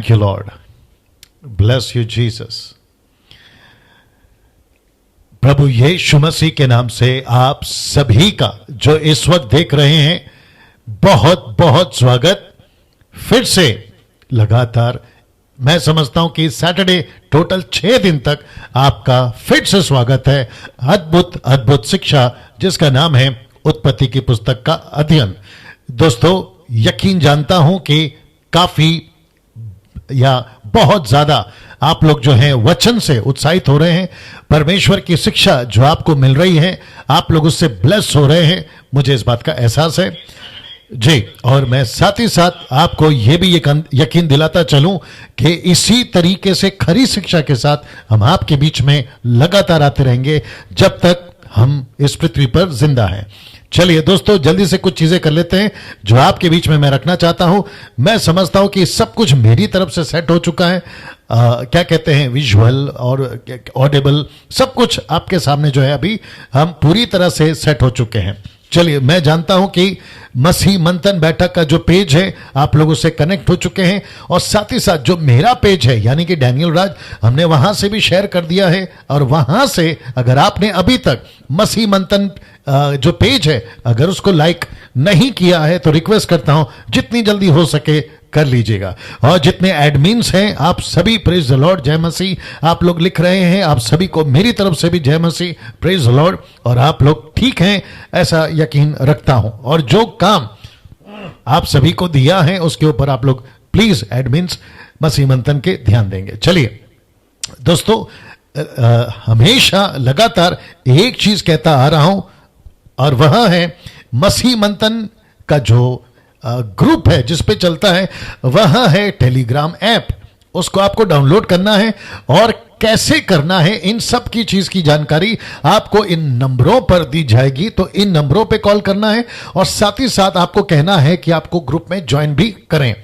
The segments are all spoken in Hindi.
Thank you Lord, bless you Jesus. प्रभु यीशु मसीह के नाम से आप सभी का जो इस वक्त देख रहे हैं बहुत बहुत स्वागत। फिर से लगातार मैं समझता हूं कि सैटरडे टोटल 6 दिन तक आपका फिर से स्वागत है। अद्भुत अद्भुत शिक्षा जिसका नाम है उत्पत्ति की पुस्तक का अध्ययन। दोस्तों यकीन जानता हूं कि काफी या बहुत ज्यादा आप लोग जो हैं वचन से उत्साहित हो रहे हैं। परमेश्वर की शिक्षा जो आपको मिल रही है आप लोग उससे ब्लेस हो रहे हैं, मुझे इस बात का एहसास है जी। और मैं साथ ही साथ आपको यह भी यकीन दिलाता चलूं कि इसी तरीके से खरी शिक्षा के साथ हम आपके बीच में लगातार आते रहेंगे जब तक हम इस पृथ्वी पर जिंदा हैं। चलिए दोस्तों जल्दी से कुछ चीजें कर लेते हैं जो आपके बीच में मैं रखना चाहता हूं। मैं समझता हूं कि सब कुछ मेरी तरफ से सेट हो चुका है। क्या कहते हैं, विजुअल और ऑडिबल सब कुछ आपके सामने जो है अभी हम पूरी तरह से सेट हो चुके हैं। चलिए मैं जानता हूं कि मसीह मंथन बैठक का जो पेज है आप लोगों से कनेक्ट हो चुके हैं और साथ ही साथ जो मेरा पेज है यानी कि डैनियल राज, हमने वहां से भी शेयर कर दिया है। और वहां से अगर आपने अभी तक मसीह मंथन जो पेज है अगर उसको लाइक नहीं किया है तो रिक्वेस्ट करता हूं जितनी जल्दी हो सके कर लीजिएगा। और जितने एडमिन्स हैं आप सभी, प्रेज द लॉर्ड, जय मसीह आप लोग लिख रहे हैं, आप सभी को मेरी तरफ से भी जय मसीह, प्रेज द लॉर्ड। और आप लोग ठीक हैं ऐसा यकीन रखता हूं। और जो काम आप सभी को दिया है उसके ऊपर आप लोग प्लीज एडमिन्स मसीह मंथन के ध्यान देंगे। चलिए दोस्तों हमेशा लगातार एक चीज कहता आ रहा हूं और वह है मसीह मंथन का जो ग्रुप है जिस पे चलता है वह है टेलीग्राम ऐप। उसको आपको डाउनलोड करना है और कैसे करना है इन सब की चीज की जानकारी आपको इन नंबरों पर दी जाएगी। तो इन नंबरों पे कॉल करना है और साथ ही साथ आपको कहना है कि आपको ग्रुप में ज्वाइन भी करें।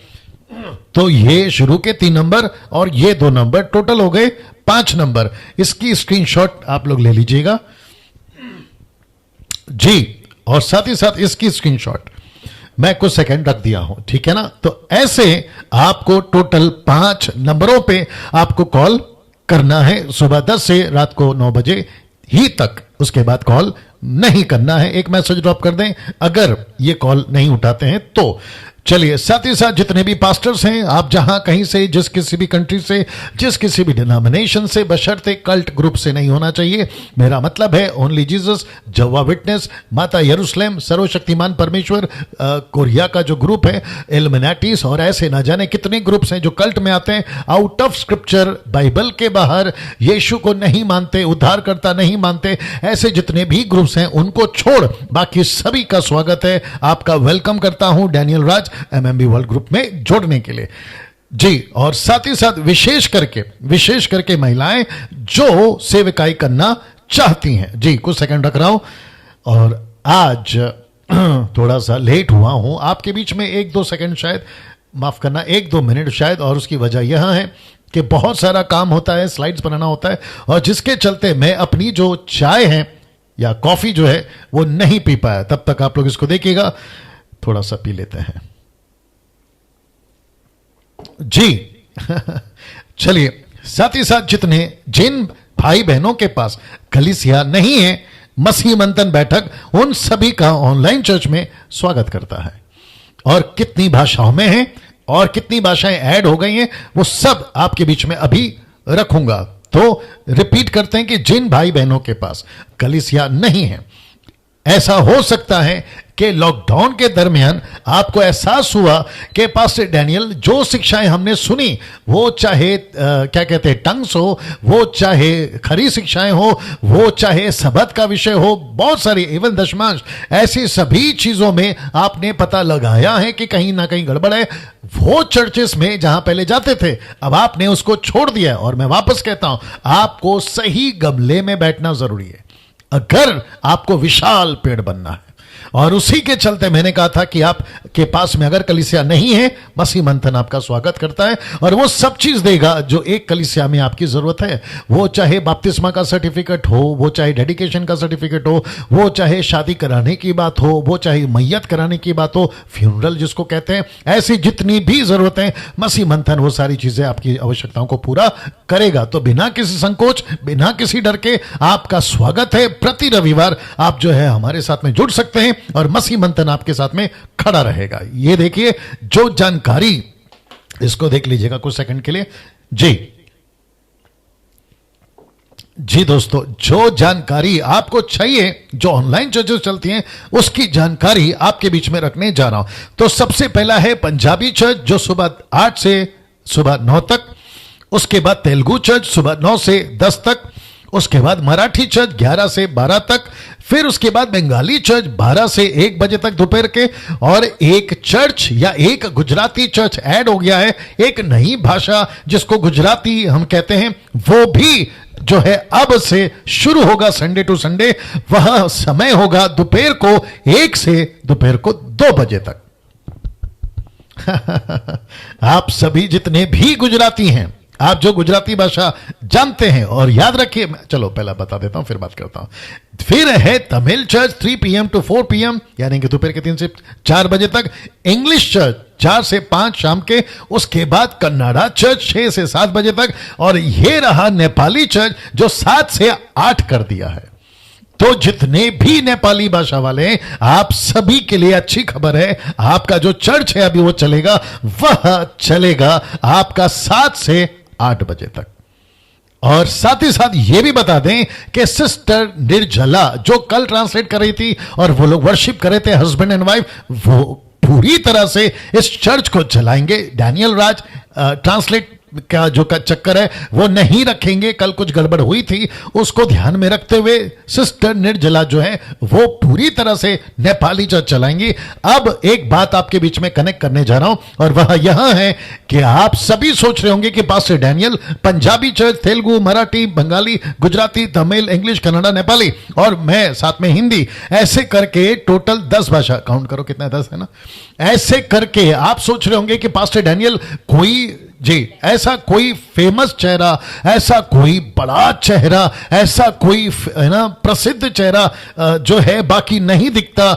तो ये शुरू के 3 नंबर और ये 2 नंबर टोटल हो गए 5 नंबर। इसकी स्क्रीनशॉट आप लोग ले लीजिएगा जी। और साथ ही साथ इसकी स्क्रीनशॉट मैं कुछ सेकंड रख दिया हूं, ठीक है ना। तो ऐसे आपको टोटल 5 नंबरों पे आपको कॉल करना है सुबह 10 से रात को 9 बजे ही तक। उसके बाद कॉल नहीं करना है, एक मैसेज ड्रॉप कर दें अगर ये कॉल नहीं उठाते हैं तो। चलिए साथ ही साथ जितने भी पास्टर्स हैं आप जहां कहीं से, जिस किसी भी कंट्री से, जिस किसी भी डिनोमिनेशन से, बशर्ते कल्ट ग्रुप से नहीं होना चाहिए। मेरा मतलब है ओनली जीसस, जवा विटनेस, माता यरूशलेम, सर्वशक्तिमान परमेश्वर, कोरिया का जो ग्रुप है, इल्युमिनाटीज और ऐसे ना जाने कितने ग्रुप्स हैं जो कल्ट में आते हैं, आउट ऑफ स्क्रिप्चर, बाइबल के बाहर, यीशु को नहीं मानते, उद्धारकर्ता नहीं मानते, ऐसे जितने भी ग्रुप्स हैं उनको छोड़ बाकी सभी का स्वागत है। आपका वेलकम करता हूं डैनियल राज एमएमबी वर्ल्ड ग्रुप में जोड़ने के लिए जी। और साथ ही साथ विशेष करके महिलाएं जो सेवकाई करना चाहती हैं जी। कुछ सेकंड रख रहा हूं और आज थोड़ा सा लेट हुआ हूं आपके बीच में 1-2 सेकंड, शायद माफ करना 1-2 मिनट शायद। और उसकी वजह यह है कि बहुत सारा काम होता है, स्लाइड्स बनाना होता है और जिसके चलते मैं अपनी जो चाय है या कॉफी जो है वो नहीं पी पाया। तब तक आप लोग इसको देखिएगा, थोड़ा सा पी लेते हैं जी। चलिए साथ ही साथ जिन भाई बहनों के पास कलीसिया नहीं है, मसीह मंथन बैठक उन सभी का ऑनलाइन चर्च में स्वागत करता है। और कितनी भाषाओं में है और कितनी भाषाएं ऐड हो गई हैं वो सब आपके बीच में अभी रखूंगा। तो रिपीट करते हैं कि जिन भाई बहनों के पास कलीसिया नहीं है, ऐसा हो सकता है कि लॉकडाउन के दरमियान आपको एहसास हुआ कि पास्टर डैनियल जो शिक्षाएं हमने सुनी वो चाहे क्या कहते हैं टंग्स हो, वो चाहे खरी शिक्षाएं हो, वो चाहे सबत का विषय हो, बहुत सारी इवन दशमांश, ऐसी सभी चीजों में आपने पता लगाया है कि कहीं ना कहीं गड़बड़ है। वो चर्चेस में जहां पहले जाते थे अब आपने उसको छोड़ दिया है। और मैं वापस कहता हूं आपको सही गमले में बैठना जरूरी है अगर आपको विशाल पेड़ बनना है। और उसी के चलते मैंने कहा था कि आप के पास में अगर कलीसिया नहीं है, मसीह मंथन आपका स्वागत करता है और वो सब चीज देगा जो एक कलीसिया में आपकी जरूरत है। वो चाहे बपतिस्मा का सर्टिफिकेट हो, वो चाहे डेडिकेशन का सर्टिफिकेट हो, वो चाहे शादी कराने की बात हो, वो चाहे मैयत कराने की बात हो, फ्यूनरल जिसको कहते हैं, ऐसी जितनी भी जरूरतें, मसीह मंथन वो सारी चीजें आपकी आवश्यकताओं को पूरा करेगा। तो बिना किसी संकोच, बिना किसी डर के आपका स्वागत है। प्रति रविवार आप जो है हमारे साथ में जुड़ सकते हैं और मसीह मंथन आपके साथ में खड़ा रहेगा। ये देखिए जो जानकारी, इसको देख लीजिएगा कुछ सेकंड के लिए। जी दोस्तों, जो जानकारी आपको चाहिए, जो ऑनलाइन चर्चेस चलती हैं, उसकी जानकारी आपके बीच में रखने जा रहा हूं। तो सबसे पहला है पंजाबी चर्च जो सुबह 8 से सुबह 9 तक, उसके बाद तेलुगु चर्च सुबह 9 से 10 तक, उसके बाद मराठी चर्च 11 से 12 तक, फिर उसके बाद बंगाली चर्च 12 से 1 बजे तक दोपहर के, और एक चर्च या एक गुजराती चर्च ऐड हो गया है, एक नई भाषा जिसको गुजराती हम कहते हैं, वो भी जो है अब से शुरू होगा संडे टू संडे। वह समय होगा दोपहर को 1 से दोपहर को 2 बजे तक। आप सभी जितने भी गुजराती हैं, आप जो गुजराती भाषा जानते हैं, और याद रखिए, चलो पहला बता देता हूं फिर बात करता हूं। फिर है Tamil church 3 PM to 4 PM, यानी कि दोपहर के 3 से 4 बजे तक। इंग्लिश चर्च 4 से 5 शाम के। उसके बाद कन्नाडा चर्च 6 से 7 बजे तक। और यह रहा नेपाली चर्च जो 7 से 8 कर दिया है। तो जितने भी नेपाली भाषा वाले हैं, आप सभी के लिए अच्छी खबर है, आपका जो चर्च है अभी वो चलेगा, वह चलेगा आपका 7 से 8 बजे तक। और साथ ही साथ ये भी बता दें कि सिस्टर निर्जला जो कल ट्रांसलेट कर रही थी और वो लोग वर्शिप कर रहे थे हस्बैंड एंड वाइफ, वो पूरी तरह से इस चर्च को चलाएंगे। डैनियल राज ट्रांसलेट का जो का चक्कर है वो नहीं रखेंगे। कल कुछ गड़बड़ हुई थी, उसको ध्यान में रखते हुए सिस्टर निर्जला जो है वो पूरी तरह से नेपाली चर्च चलाएंगी। अब एक बात आपके बीच में कनेक्ट करने जा रहा हूं, और वह यह है कि आप सभी सोच रहे होंगे कि pastor Daniel Punjabi church, Telugu, Marathi, Bengali, Gujarati, Tamil, English, Kannada, Nepali और मैं साथ में हिंदी, ऐसे करके टोटल 10 भाषा, काउंट करो कितना, 10 है ना। ऐसे करके आप सोच रहे होंगे कि पास्टर डैनियल ऐसा कोई फेमस चेहरा, ऐसा कोई बड़ा चेहरा, ऐसा कोई है ना प्रसिद्ध चेहरा जो है बाकी नहीं दिखता,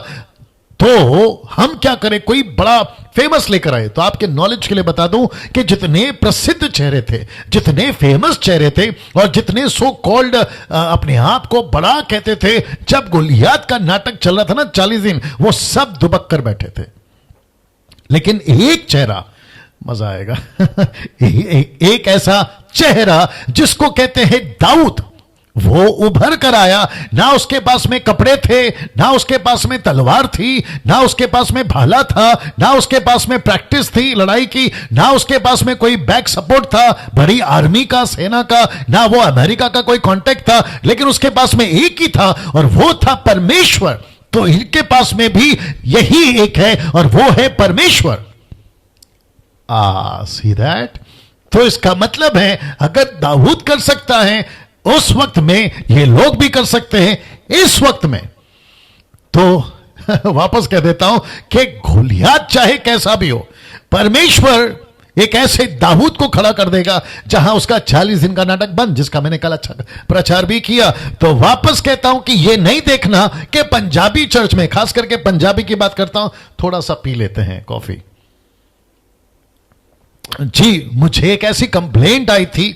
तो हम क्या करें, कोई बड़ा फेमस लेकर आए। तो आपके नॉलेज के लिए बता दूं कि जितने प्रसिद्ध चेहरे थे, जितने फेमस चेहरे थे, और जितने सो कॉल्ड अपने आप को बड़ा कहते थे, जब गोलियात का नाटक चल रहा था ना 40 दिन, वो सब दुबक कर बैठे थे। लेकिन एक चेहरा, मजा आएगा एक ऐसा चेहरा जिसको कहते हैं दाऊद, वो उभर कर आया। ना उसके पास में कपड़े थे, ना उसके पास में तलवार थी, ना उसके पास में भाला था, ना उसके पास में प्रैक्टिस थी लड़ाई की, ना उसके पास में कोई बैक सपोर्ट था बड़ी आर्मी का, सेना का, ना वो अमेरिका का कोई कांटेक्ट था, लेकिन उसके पास में एक ही था और वो था परमेश्वर। तो इनके पास में भी यही एक है और वो है परमेश्वर। See that. तो इसका मतलब है अगर दाऊद कर सकता है उस वक्त में, ये लोग भी कर सकते हैं इस वक्त में। तो वापस कह देता हूं कि गोलियात चाहे कैसा भी हो, परमेश्वर एक ऐसे दाऊद को खड़ा कर देगा जहां उसका 40 दिन का नाटक बंद, जिसका मैंने कल अच्छा प्रचार भी किया। तो वापस कहता हूं कि यह नहीं देखना कि पंजाबी चर्च में, खास करके पंजाबी की बात करता हूं, थोड़ा सा पी लेते हैं कॉफी। जी, मुझे एक ऐसी कंप्लेंट आई थी,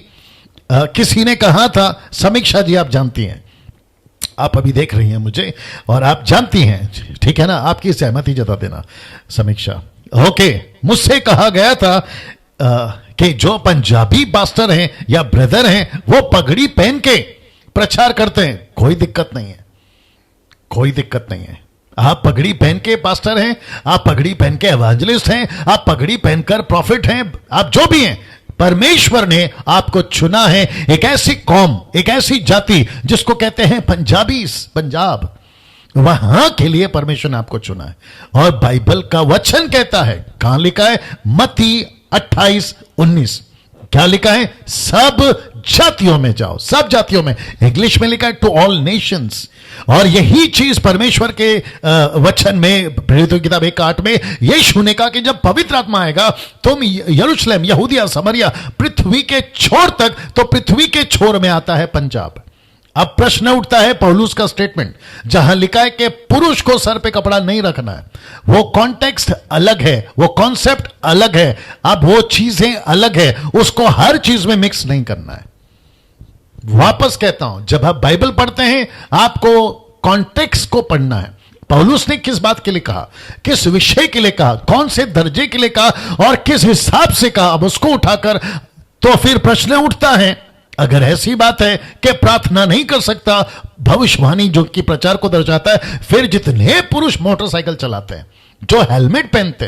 किसी ने कहा था, समीक्षा जी आप जानती हैं, आप अभी देख रही हैं मुझे और आप जानती हैं, ठीक है ना, आपकी सहमति जता देना समीक्षा। ओके, मुझसे कहा गया था कि जो पंजाबी पास्टर हैं या ब्रदर हैं वो पगड़ी पहन के प्रचार करते हैं। कोई दिक्कत नहीं है, कोई दिक्कत नहीं है। आप पगड़ी पहन के पास्टर हैं, आप पगड़ी पहन के एवांजलिस्ट हैं, आप पगड़ी पहनकर प्रॉफिट हैं, आप जो भी हैं, परमेश्वर ने आपको चुना है। एक ऐसी कौम, एक ऐसी जाति जिसको कहते हैं पंजाबी, पंजाब, वहां के लिए परमेश्वर ने आपको चुना है। और बाइबल का वचन कहता है, कहां लिखा है, मत्ती 28:19, क्या लिखा है, सब जातियों में जाओ, सब जातियों में। इंग्लिश में लिखा है टू ऑल नेशंस। और यही चीज परमेश्वर के वचन में प्रेरितों की किताब 1:8 में यीशु ने कहा कि जब पवित्र आत्मा आएगा तुम यरूशलेम, यहूदिया, समरिया, पृथ्वी के छोर तक, तो पृथ्वी के छोर में आता है पंजाब। अब प्रश्न उठता है पौलुस का स्टेटमेंट जहां लिखा है कि पुरुष को सर पे कपड़ा नहीं रखना है, वो कॉन्टेक्स्ट अलग है, वो कॉन्सेप्ट अलग है, अब वो चीजें अलग है, उसको हर चीज में मिक्स नहीं करना है। वापस कहता हूं, जब आप बाइबल पढ़ते हैं आपको कॉन्टेक्स्ट को पढ़ना है। पौलुस ने किस बात के लिए कहा, किस विषय के लिए कहा, कौन से दर्जे के लिए कहा और किस हिसाब से कहा, अब उसको उठाकर तो फिर प्रश्न उठता है, अगर ऐसी बात है कि प्रार्थना नहीं कर सकता, भविष्यवाणी जो कि प्रचार को दर्शाता है, फिर जितने पुरुष मोटरसाइकिल चलाते हैं, जो हेलमेट पहनते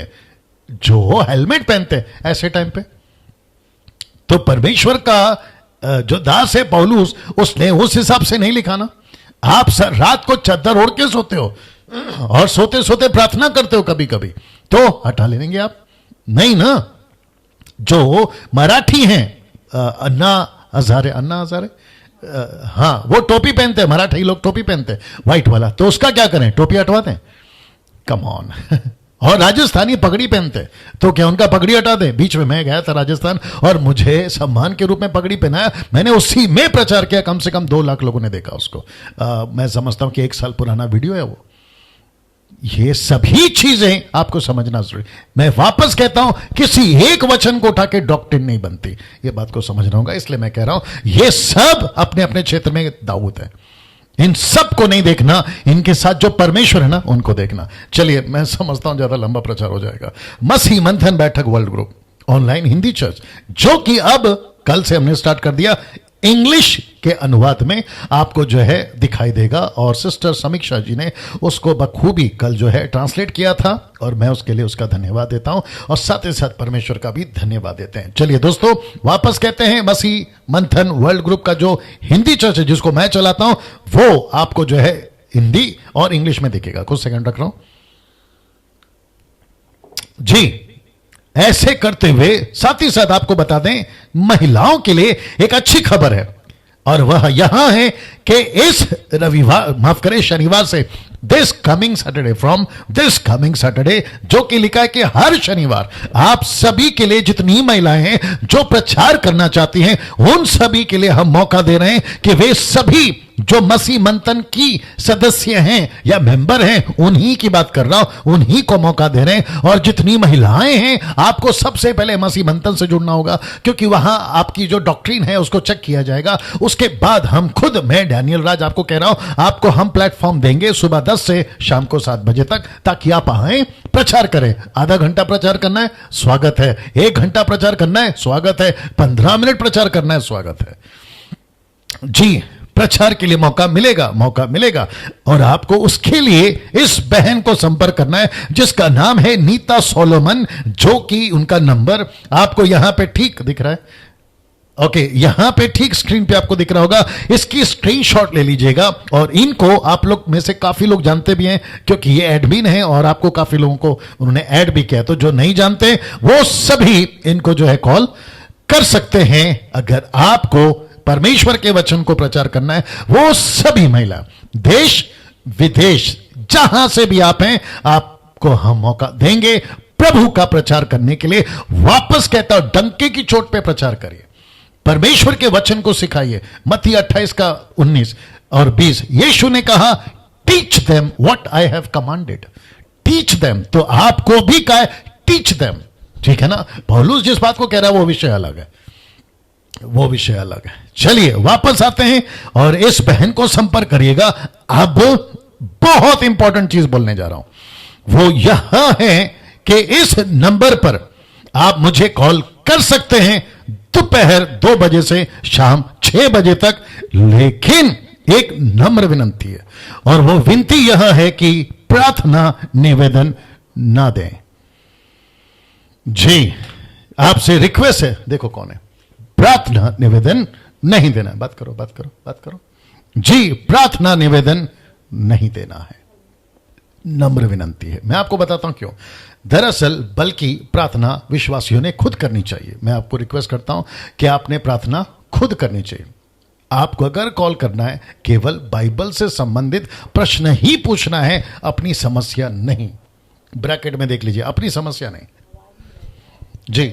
हैं ऐसे टाइम पे, तो परमेश्वर का जो दास है पौलुस, उसने उस हिसाब से नहीं लिखा ना। आप रात को चादर ओढ़ के सोते हो और सोते सोते प्रार्थना करते हो कभी कभी, तो हटा लेंगे आप? नहीं ना। जो मराठी हैं, अन्ना हजारे, हाँ, वो टोपी पहनते हैं, मराठी लोग टोपी पहनते हैं व्हाइट वाला, तो उसका क्या करें, टोपी हटवा दें? Come on. और राजस्थानी पगड़ी पहनते हैं, तो क्या उनका पगड़ी हटा दें? बीच में मैं गया था राजस्थान और मुझे सम्मान के रूप में पगड़ी पहनाया, मैंने उसी में प्रचार किया, कम से कम 2 लाख लोगों ने देखा उसको। मैं समझता हूं कि 1 साल पुराना वीडियो है वो। ये सभी चीजें आपको समझना जरूरी। मैं वापस कहता हूं, किसी एक वचन को उठा के डॉक्ट्रिन नहीं बनती, ये बात को समझना होगा। इसलिए मैं कह रहा हूं ये सब अपने अपने क्षेत्र में दाऊद है, इन सब को नहीं देखना, इनके साथ जो परमेश्वर है ना उनको देखना। चलिए, मैं समझता हूं ज्यादा लंबा प्रचार हो जाएगा। मसीह मंथन बैठक world group online Hindi church, जो कि अब कल से हमने स्टार्ट कर दिया, इंग्लिश के अनुवाद में आपको जो है दिखाई देगा, और सिस्टर समीक्षा जी ने उसको बखूबी कल जो है ट्रांसलेट किया था, और मैं उसके लिए उसका धन्यवाद देता हूं, और साथ ही साथ परमेश्वर का भी धन्यवाद देते हैं। चलिए दोस्तों, वापस कहते हैं, मसीह मंथन वर्ल्ड ग्रुप का जो हिंदी चर्च है जिसको मैं चलाता हूं, वो आपको जो है हिंदी और इंग्लिश में दिखेगा। कुछ सेकंड रख रहा हूं जी। ऐसे करते हुए साथ ही साथ आपको बता दें, महिलाओं के लिए एक अच्छी खबर है, और वह यहां है कि इस रविवार, माफ करें, शनिवार से, this coming Saturday, from this coming Saturday, जो कि लिखा है कि हर शनिवार आप सभी के लिए, जितनी महिलाएं हैं जो प्रचार करना चाहती हैं, उन सभी के लिए हम मौका दे रहे हैं कि वे सभी जो मसीह मंथन की सदस्य हैं या मेंबर हैं, उन्हीं की बात कर रहा हूं, उन्हीं को मौका दे रहे हैं। और जितनी महिलाएं हैं, आपको सबसे पहले मसीह मंथन से जुड़ना होगा, क्योंकि वहां आपकी जो डॉक्ट्रिन है उसको चेक किया जाएगा। उसके बाद हम खुद, मैं डैनियल राज आपको कह रहा हूं, आपको हम प्लेटफॉर्म देंगे सुबह 10 से शाम को 7 बजे तक, ताकि आप आए, प्रचार करें। आधा घंटा प्रचार करना है, स्वागत है। 1 घंटा प्रचार करना है, स्वागत है। 15 मिनट प्रचार करना है, स्वागत है जी। प्रचार के लिए मौका मिलेगा, और आपको उसके लिए इस बहन को संपर्क करना है जिसका नाम है नीता सोलोमन, जो कि उनका नंबर आपको यहां पे ठीक दिख रहा है। ओके, यहां पे ठीक स्क्रीन पे आपको दिख रहा होगा, इसकी स्क्रीनशॉट ले लीजिएगा। और इनको आप लोग में से काफी लोग जानते भी हैं, क्योंकि ये एडमिन है और आपको काफी लोगों को उन्होंने ऐड भी किया, तो जो नहीं जानते वो सभी इनको जो है कॉल कर सकते हैं। अगर आपको परमेश्वर के वचन को प्रचार करना है, वो सभी महिला, देश विदेश जहां से भी आप हैं, आपको हम मौका देंगे प्रभु का प्रचार करने के लिए। वापस कहता हूं, डंके की चोट पे प्रचार करिए, परमेश्वर के वचन को सिखाइए। मत्ती 28 का 19 और 20, यीशु ने कहा, teach them what I have commanded. Teach them, तो आपको भी कहा है टीच देम, ठीक है ना। पौलुस जिस बात को कह रहा है वो विषय अलग है, वो विषय अलग है। चलिए वापस आते हैं और इस बहन को संपर्क करिएगा। अब बहुत इंपॉर्टेंट चीज बोलने जा रहा हूं, वो यहां है कि इस नंबर पर आप मुझे कॉल कर सकते हैं दोपहर 2 बजे से शाम 6 बजे तक। लेकिन एक नम्र विनती है, और वो विनती यह है कि प्रार्थना निवेदन ना दें जी। आपसे रिक्वेस्ट है, देखो कौन है, प्रार्थना निवेदन नहीं देना है। बात करो जी। प्रार्थना निवेदन नहीं देना है, नम्र विनती है। मैं आपको बताता हूं क्यों। दरअसल बल्कि प्रार्थना विश्वासियों ने खुद करनी चाहिए। मैं आपको रिक्वेस्ट करता हूं कि आपने प्रार्थना खुद करनी चाहिए। आपको अगर कॉल करना है, केवल बाइबल से संबंधित प्रश्न ही पूछना है, अपनी समस्या नहीं। ब्रैकेट में देख लीजिए, अपनी समस्या नहीं जी।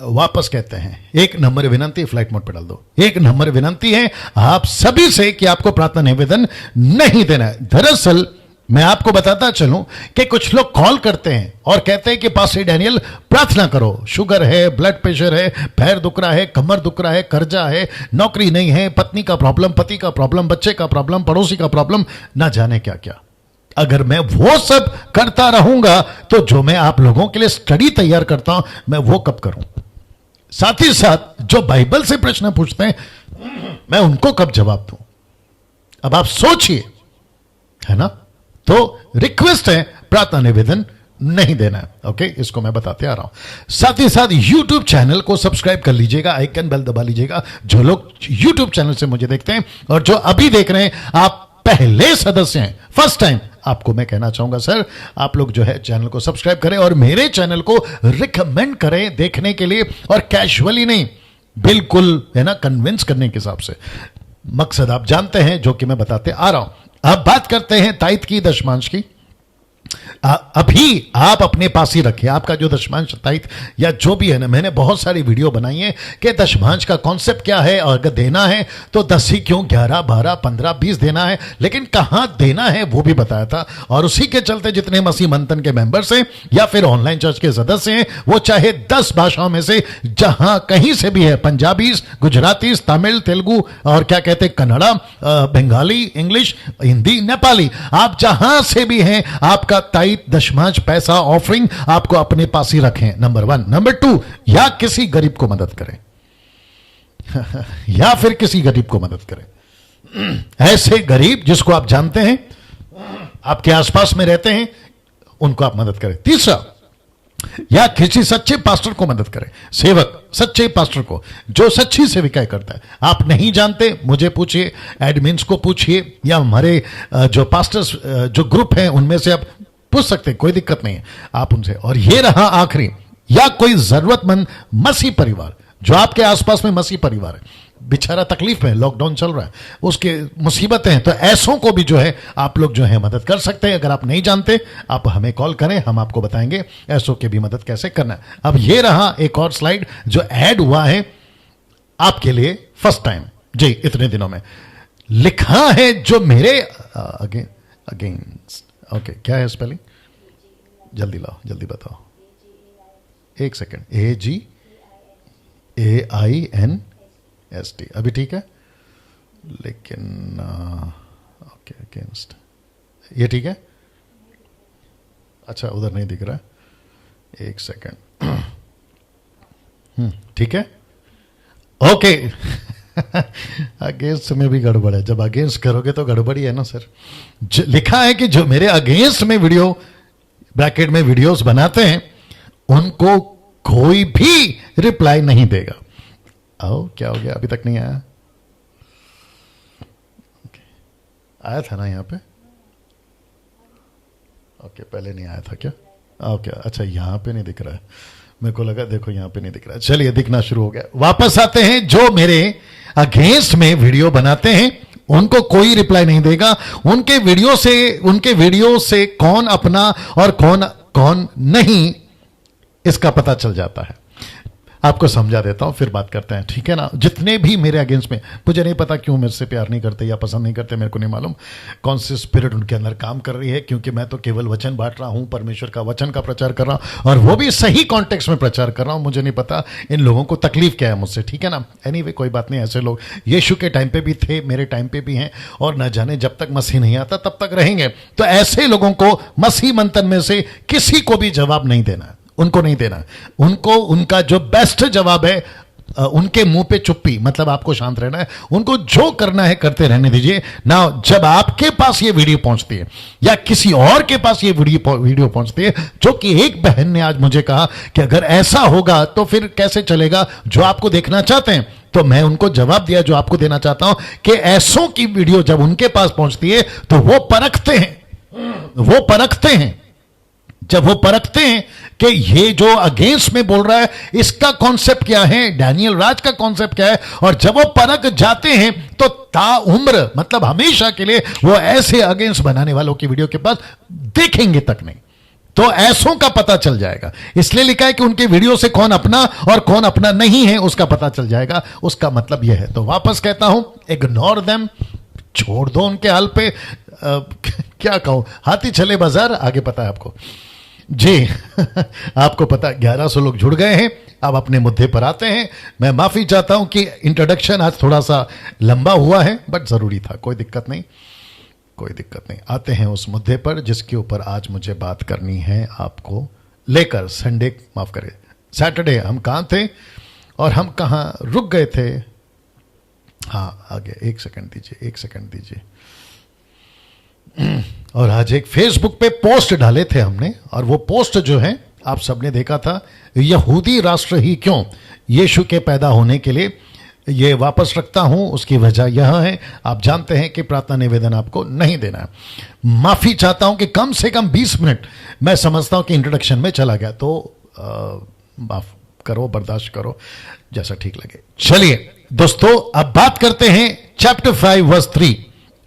वापस कहते हैं, एक नंबर विनंती, फ्लाइट मोड पे डाल दो। एक नंबर विनंती है आप सभी से कि आपको प्रार्थना निवेदन नहीं देना है। दरअसल मैं आपको बताता चलूं कि कुछ लोग कॉल करते हैं और कहते हैं कि पास्टर डैनियल प्रार्थना करो, शुगर है, ब्लड प्रेशर है, पैर दुख रहा है, कमर दुख रहा है, कर्जा है, नौकरी नहीं है, पत्नी का प्रॉब्लम, पति का प्रॉब्लम, बच्चे का प्रॉब्लम, पड़ोसी का प्रॉब्लम, ना जाने क्या क्या। अगर मैं वो सब करता रहूंगा तो जो मैं आप लोगों के लिए स्टडी तैयार करता हूं, मैं वो कब करूं? साथ ही साथ जो बाइबल से प्रश्न पूछते हैं, मैं उनको कब जवाब दूं? अब आप सोचिए, है ना? तो रिक्वेस्ट है, प्रार्थना निवेदन नहीं देना है। ओके, इसको मैं बताते आ रहा हूं। साथ ही साथ YouTube चैनल को सब्सक्राइब कर लीजिएगा, आइकन बेल दबा लीजिएगा। जो लोग YouTube चैनल से मुझे देखते हैं और जो अभी देख रहे हैं, आप पहले सदस्य हैं, फर्स्ट टाइम, आपको मैं कहना चाहूंगा सर, आप लोग जो है चैनल को सब्सक्राइब करें और मेरे चैनल को रिकमेंड करें देखने के लिए, और कैजुअली नहीं, बिल्कुल, है ना, कन्विंस करने के हिसाब से। मकसद आप जानते हैं, जो कि मैं बताते आ रहा हूं। अब बात करते हैं ताइथ की, दशमांश की। अभी आप अपने पास ही रखें आपका जो दशमांश ताइथ या जो भी है ना, मैंने बहुत सारी वीडियो बनाई है कि दशमांश का कॉन्सेप्ट क्या है, और अगर देना है तो 10 ही क्यों, 11, 12, 15, 20 देना है, लेकिन कहां देना है वो भी बताया था। और उसी के चलते जितने मसीह मंथन के मेंबर्स हैं या फिर ऑनलाइन चर्च के सदस्य हैं, वो चाहे 10 भाषाओं में से जहां कहीं से भी है, पंजाबी, गुजराती, तमिल, तेलुगु और क्या कहते हैं, कन्नड़ा, बंगाली, इंग्लिश, हिंदी, नेपाली, आप जहां से भी हैं, आपका ताइथ, दशमांश, पैसा, ऑफरिंग आपको अपने पास ही रखें, नंबर 1। नंबर 2, या किसी गरीब को मदद करें या फिर किसी गरीब को मदद करें। ऐसे गरीब जिसको आप जानते हैं, आपके आसपास में रहते हैं, उनको आप मदद करें। तीसरा, या किसी सच्चे पास्टर को मदद करें, सेवक, सच्चे पास्टर को जो सच्ची सेविकाएं करता है। आप नहीं जानते, मुझे पूछिए, एडमिन्स को पूछिए, या हमारे जो पास्टर्स जो ग्रुप हैं उनमें से आप पूछ सकते हैं, कोई दिक्कत नहीं है, आप उनसे। और ये रहा आखिरी, या कोई जरूरतमंद मसीह परिवार, जो आपके आसपास में मसीह परिवार है, बेचारा तकलीफ में, लॉकडाउन चल रहा है, उसके मुसीबतें हैं, तो ऐसों को भी जो है आप लोग जो है मदद कर सकते हैं। अगर आप नहीं जानते, आप हमें कॉल करें, हम आपको बताएंगे ऐसों की भी मदद कैसे करना है। अब ये रहा एक और स्लाइड जो ऐड हुआ है आपके लिए फर्स्ट टाइम जी, इतने दिनों में लिखा है, जो मेरे अगेंस्ट, ओके, क्या है स्पेलिंग, जल्दी लाओ, जल्दी बताओ, एक सेकेंड, AGAINST, अभी ठीक है, लेकिन ओके, अगेंस्ट, ये ठीक है, अच्छा उधर नहीं दिख रहा, एक सेकेंड, ठीक है, ओके। अगेंस्ट में भी गड़बड़ है, जब अगेंस्ट करोगे तो गड़बड़ ही है ना सर। लिखा है कि जो मेरे अगेंस्ट में वीडियो, ब्रैकेट में वीडियोस बनाते हैं, उनको कोई भी रिप्लाई नहीं देगा। आओ, क्या हो गया, अभी तक नहीं आया? आया था ना यहाँ पे, ओके, पहले नहीं आया था क्या? ओके, अच्छा, यहाँ पे नहीं दिख रहा है, मेरे को लगा देखो यहाँ पे नहीं दिख रहा है। चलिए, दिखना शुरू हो गया। वापस आते हैं, जो मेरे अगेंस्ट में वीडियो बनाते हैं उनको कोई रिप्लाई नहीं देगा। उनके वीडियो से कौन अपना और कौन नहीं, इसका पता चल जाता है। आपको समझा देता हूं, फिर बात करते हैं, ठीक है ना। जितने भी मेरे अगेंस्ट में, मुझे नहीं पता क्यों मेरे से प्यार नहीं करते या पसंद नहीं करते, मेरे को नहीं मालूम कौन सी स्पिरिट उनके अंदर काम कर रही है, क्योंकि मैं तो केवल वचन बांट रहा हूं, परमेश्वर का वचन का प्रचार कर रहा हूं, और वो भी सही कॉन्टेक्स्ट में प्रचार कर रहा हूं। मुझे नहीं पता इन लोगों को तकलीफ क्या है मुझसे, ठीक है ना। एनीवे, कोई बात नहीं, ऐसे लोग यीशु के टाइम पे भी थे, मेरे टाइम पे भी हैं, और न जाने जब तक मसीह नहीं आता तब तक रहेंगे। तो ऐसे लोगों को मसीह मंथन में से किसी को भी जवाब नहीं देना है, उनको नहीं देना। उनको उनका जो बेस्ट जवाब है, उनके मुंह पे चुप्पी, मतलब आपको शांत रहना है, उनको जो करना है करते रहने दीजिए ना। जब आपके पास ये वीडियो पहुंचती है या किसी और के पास ये वीडियो पहुंचती है, जो कि एक बहन ने आज मुझे कहा कि अगर ऐसा होगा तो फिर कैसे चलेगा, जो आपको देखना चाहते हैं, तो मैं उनको जवाब दिया जो आपको देना चाहता हूं कि ऐसों की वीडियो जब उनके पास पहुंचती है तो वो परखते हैं। जब वो परखते हैं कि ये जो अगेंस्ट में बोल रहा है इसका कॉन्सेप्ट क्या है, डैनियल राज का कॉन्सेप्ट क्या है। और जब वो परख जाते हैं तो ताउम्र मतलब हमेशा के लिए वो ऐसे अगेंस्ट बनाने वालों की वीडियो के पास देखेंगे तक नहीं, तो ऐसों का पता चल जाएगा। इसलिए लिखा है कि उनके वीडियो से कौन अपना और कौन अपना नहीं है उसका पता चल जाएगा। उसका मतलब यह है। तो वापस कहता हूं, इग्नोर देम, छोड़ दो उनके हाल पे। क्या कहूं, हाथी चले बाजार, आगे पता है आपको जी। आपको पता 1100 लोग जुड़ गए हैं। अब अपने मुद्दे पर आते हैं। मैं माफी चाहता हूं कि इंट्रोडक्शन आज थोड़ा सा लंबा हुआ है, बट जरूरी था, कोई दिक्कत नहीं, कोई दिक्कत नहीं। आते हैं उस मुद्दे पर जिसके ऊपर आज मुझे बात करनी है आपको लेकर। संडे, माफ करें, सैटरडे हम कहां थे और हम कहां रुक गए थे। हाँ, आगे एक सेकंड दीजिए, एक सेकंड दीजिए। और आज एक फेसबुक पे पोस्ट डाले थे हमने, और वो पोस्ट जो है आप सबने देखा था, यहूदी राष्ट्र ही क्यों, यीशु के पैदा होने के लिए। ये वापस रखता हूं, उसकी वजह यह है, आप जानते हैं कि प्रार्थना निवेदन आपको नहीं देना है। माफी चाहता हूं कि कम से कम 20 मिनट मैं समझता हूं कि इंट्रोडक्शन में चला गया, तो माफ करो, बर्दाश्त करो, जैसा ठीक लगे। चलिए दोस्तों, अब बात करते हैं चैप्टर 5 वर्स 3,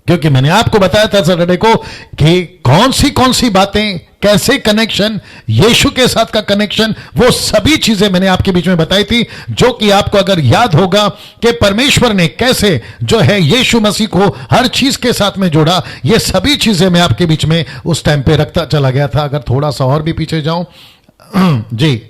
क्योंकि मैंने आपको बताया था सैटरडे को कि कौन सी बातें, कैसे कनेक्शन, यीशु के साथ का कनेक्शन, वो सभी चीजें मैंने आपके बीच में बताई थी, जो कि आपको अगर याद होगा कि परमेश्वर ने कैसे जो है यीशु मसीह को हर चीज के साथ में जोड़ा, ये सभी चीजें मैं आपके बीच में उस टाइम पे रखता चला गया था। अगर थोड़ा सा और भी पीछे जाऊं जी,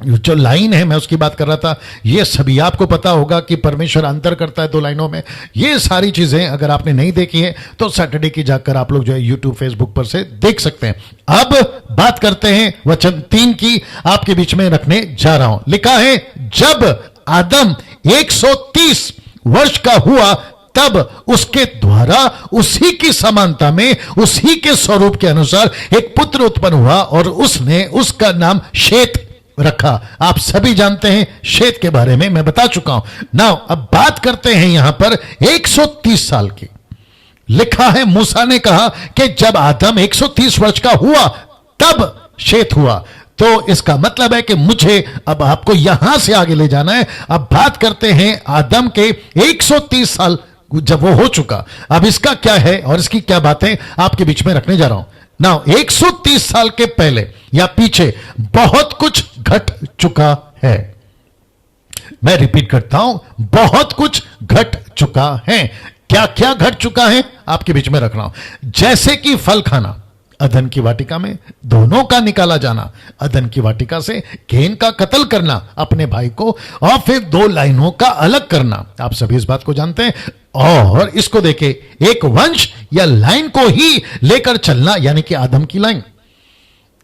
जो लाइन है मैं उसकी बात कर रहा था, ये सभी आपको पता होगा कि परमेश्वर अंतर करता है 2 लाइनों में। ये सारी चीजें अगर आपने नहीं देखी है तो सैटरडे की जाकर आप लोग जो है यूट्यूब फेसबुक पर से देख सकते हैं। अब बात करते हैं वचन 3 की, आपके बीच में रखने जा रहा हूं। लिखा है, जब आदम 130 वर्ष का हुआ तब उसके द्वारा उसी की समानता में, उसी के स्वरूप के अनुसार एक पुत्र उत्पन्न हुआ, और उसने उसका नाम शेत रखा। आप सभी जानते हैं शेत के बारे में मैं बता चुका हूं। नाउ अब बात करते हैं यहां पर 130 साल की। लिखा है, मूसा ने कहा कि जब आदम 130 वर्ष का हुआ तब शेत हुआ। तो इसका मतलब है कि मुझे अब आपको यहां से आगे ले जाना है। अब बात करते हैं आदम के 130 साल जब वो हो चुका, अब इसका क्या है और इसकी क्या बातें आपके बीच में रखने जा रहा हूं। नाउ 130 साल के पहले या पीछे बहुत कुछ घट चुका है। मैं रिपीट करता हूं, बहुत कुछ घट चुका है। क्या क्या घट चुका है आपके बीच में रख रहा हूं। जैसे कि फल खाना, अदन की वाटिका में दोनों का निकाला जाना, अदन की वाटिका से कैन का कत्ल करना अपने भाई को, और फिर 2 लाइनों का अलग करना। आप सभी इस बात को जानते हैं। और इसको देखे, एक वंश या लाइन को ही लेकर चलना, यानी कि आदम की लाइन।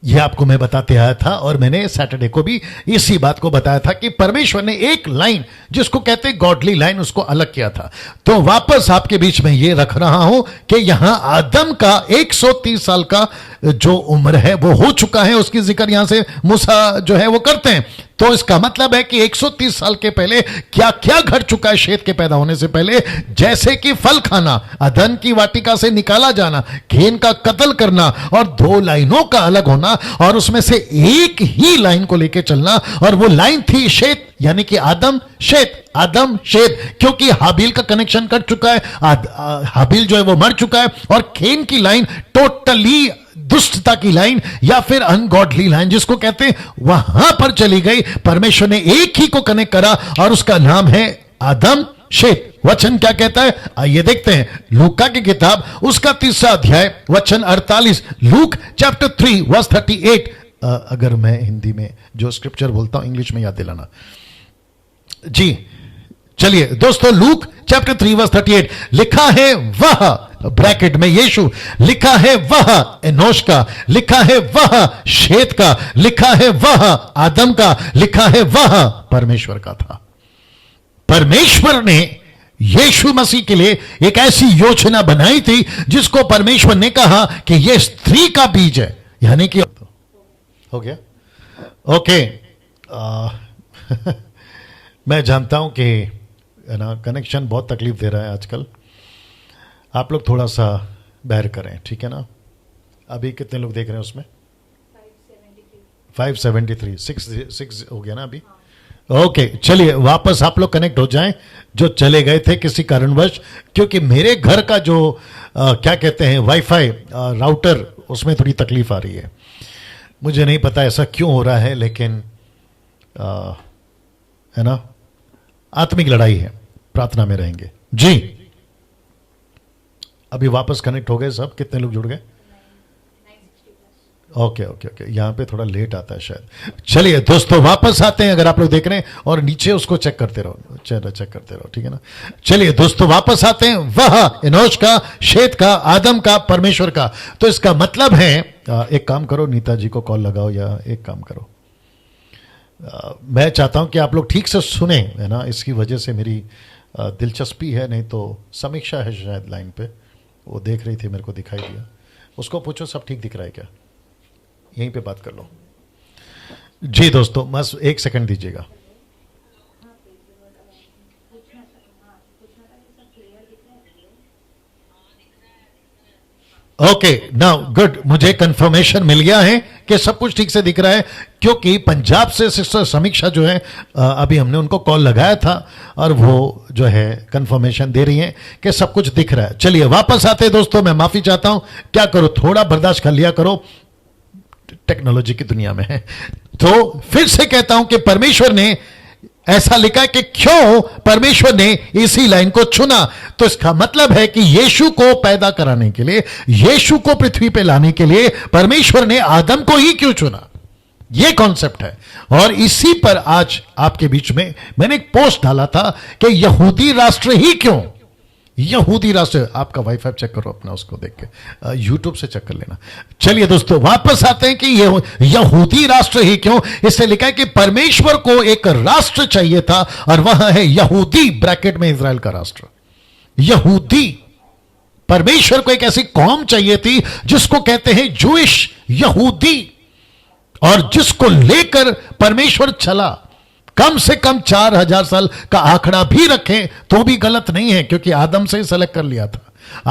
यह आपको मैं बताते आया था, और मैंने सैटरडे को भी इसी बात को बताया था कि परमेश्वर ने एक लाइन जिसको कहते हैं गॉडली लाइन, उसको अलग किया था। तो वापस आपके बीच में यह रख रहा हूं कि यहां आदम का 130 साल का जो उम्र है वो हो चुका है, उसकी जिक्र यहां से मूसा जो है वो करते हैं। तो इसका मतलब है कि 130 साल के पहले क्या क्या घट चुका है शेत के पैदा होने से पहले। जैसे कि फल खाना, अदन की वाटिका से निकाला जाना, कैन का कत्ल करना, और 2 लाइनों का अलग होना, और उसमें से एक ही लाइन को लेकर चलना, और वो लाइन थी शेत, यानी कि आदम शेत, आदम शेत। क्योंकि हाबिल का कनेक्शन कट चुका है, हाबिल जो है वो मर चुका है, और कैन की लाइन टोटली दुष्टता की लाइन या फिर अनगॉडली लाइन जिसको कहते हैं, वहां पर चली गई। परमेश्वर ने एक ही को कनेक्ट करा और उसका नाम है आदम शेत। वचन क्या कहता है, आइए देखते हैं। लूका की किताब उसका 3रा अध्याय वचन 48, लूक चैप्टर 3 वर्स 38। अगर मैं हिंदी में जो स्क्रिप्चर बोलता हूं इंग्लिश में याद दिलाना जी। चलिए दोस्तों, लूक चैप्टर 3 वर्स 38 लिखा है, वह ब्रैकेट में यीशु, लिखा है वह एनोश का, लिखा है वह शेत का, लिखा है वह आदम का, लिखा है वह परमेश्वर का था। परमेश्वर ने यीशु मसीह के लिए एक ऐसी योजना बनाई थी जिसको परमेश्वर ने कहा कि यह स्त्री का बीज है, यानी कि हो गया ओके। मैं जानता हूं कि ना कनेक्शन बहुत तकलीफ दे रहा है आजकल, आप लोग थोड़ा सा बेयर करें, ठीक है ना। अभी कितने लोग देख रहे हैं उसमें? 573 6 हो गया ना अभी। ओके चलिए वापस आप लोग कनेक्ट हो जाएं जो चले गए थे किसी कारणवश, क्योंकि मेरे घर का जो क्या कहते हैं वाईफाई राउटर, उसमें थोड़ी तकलीफ आ रही है। मुझे नहीं पता ऐसा क्यों हो रहा है, लेकिन है ना, आत्मिक लड़ाई है, प्रार्थना में रहेंगे जी। अभी वापस कनेक्ट हो गए सब? कितने लोग जुड़ गए? ओके ओके ओके, यहाँ पे थोड़ा लेट आता है शायद। चलिए दोस्तों वापस आते हैं, अगर आप लोग देख रहे हैं, और नीचे उसको चेक करते रहो, चेक करते रहो, ठीक है ना। चलिए दोस्तों वापस आते हैं, वह एनोश का, शेत का, आदम का, परमेश्वर का। तो इसका मतलब है, एक काम करो, नीता जी को कॉल लगाओ, या एक काम करो, मैं चाहता हूं कि आप लोग ठीक से सुने, है ना, इसकी वजह से मेरी दिलचस्पी है, नहीं तो समीक्षा है शायद लाइन पे, वो देख रही थी, मेरे को दिखाई दिया। उसको पूछो सब ठीक दिख रहा है क्या, यहीं पे बात कर लो जी। दोस्तों बस एक सेकंड दीजिएगा। ओके नाउ गुड, मुझे कंफर्मेशन मिल गया है कि सब कुछ ठीक से दिख रहा है, क्योंकि पंजाब से सिस्टर समीक्षा जो है, अभी हमने उनको कॉल लगाया था और वो जो है कंफर्मेशन दे रही हैं कि सब कुछ दिख रहा है। चलिए वापस आते हैं दोस्तों, मैं माफी चाहता हूं, क्या करो, थोड़ा बर्दाश्त कर लिया करो, टेक्नोलॉजी की दुनिया में है। तो फिर से कहता हूं कि परमेश्वर ने ऐसा लिखा कि क्यों परमेश्वर ने इसी लाइन को चुना, तो इसका मतलब है कि यीशु को पैदा कराने के लिए, यीशु को पृथ्वी पे लाने के लिए परमेश्वर ने आदम को ही क्यों चुना, यह कॉन्सेप्ट है। और इसी पर आज आपके बीच में मैंने एक पोस्ट डाला था कि यहूदी राष्ट्र ही क्यों, यहूदी राष्ट्र। आपका वाईफाई चेक करो अपना, उसको देख के यूट्यूब से चेक कर लेना। चलिए दोस्तों वापस आते हैं कि यहूदी राष्ट्र ही क्यों। इससे लिखा है कि परमेश्वर को एक राष्ट्र चाहिए था, और वह है यहूदी, ब्रैकेट में इजराइल का राष्ट्र, यहूदी। परमेश्वर को एक ऐसी कौम चाहिए थी जिसको कहते हैं जूइश, यहूदी, और जिसको लेकर परमेश्वर चला। कम से कम 4000 साल का आंकड़ा भी रखें तो भी गलत नहीं है, क्योंकि आदम से ही सेलेक्ट कर लिया था,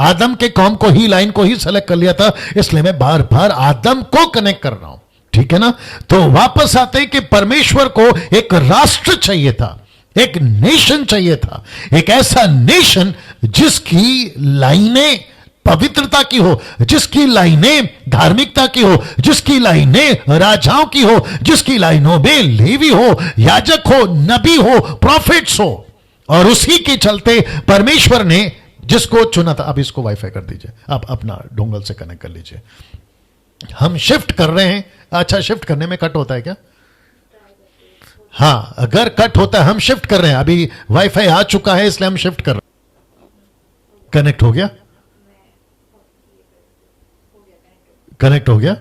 आदम के कौम को ही, लाइन को ही सेलेक्ट कर लिया था। इसलिए मैं बार बार आदम को कनेक्ट कर रहा हूं, ठीक है ना। तो वापस आते हैं कि परमेश्वर को एक राष्ट्र चाहिए था, एक नेशन चाहिए था, एक ऐसा नेशन जिसकी लाइनें पवित्रता की हो, जिसकी लाइनें धार्मिकता की हो, जिसकी लाइनें राजाओं की हो, जिसकी लाइनों में लेवी हो, याजक हो, नबी हो, प्रॉफिट्स हो। और उसी के चलते परमेश्वर ने जिसको चुना था। अब इसको वाईफाई कर दीजिए, आप अपना डोंगल से कनेक्ट कर लीजिए। हम शिफ्ट कर रहे हैं। अच्छा, शिफ्ट करने में कट होता है क्या? हाँ, अगर कट होता है, हम शिफ्ट कर रहे हैं, अभी वाईफाई आ चुका है इसलिए हम शिफ्ट कर रहे हैं। कनेक्ट हो गया, कनेक्ट हो गया।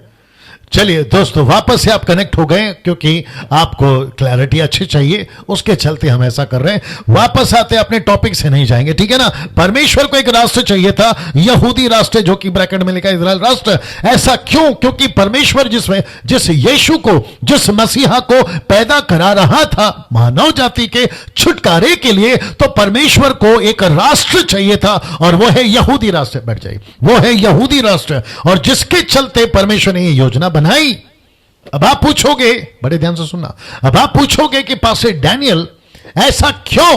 चलिए दोस्तों वापस से आप कनेक्ट हो गए, क्योंकि आपको क्लैरिटी अच्छी चाहिए, उसके चलते हम ऐसा कर रहे हैं। वापस आते अपने टॉपिक से नहीं जाएंगे, ठीक है ना। परमेश्वर को एक राष्ट्र चाहिए था, यहूदी राष्ट्र, जो कि ब्रैकेट में लिखा है इजराइल राष्ट्र। ऐसा क्यों? क्योंकि परमेश्वर जिस यीशु को, जिस मसीहा को पैदा करा रहा था मानव जाति के छुटकारे के लिए, तो परमेश्वर को एक राष्ट्र चाहिए था, और वो है यहूदी राष्ट्र। बैठ जाइए, वो है यहूदी राष्ट्र, और जिसके चलते परमेश्वर ने ये योजना बनाई। अब आप पूछोगे, बड़े ध्यान से सुनना, अब आप पूछोगे कि पास्टर डैनियल ऐसा क्यों?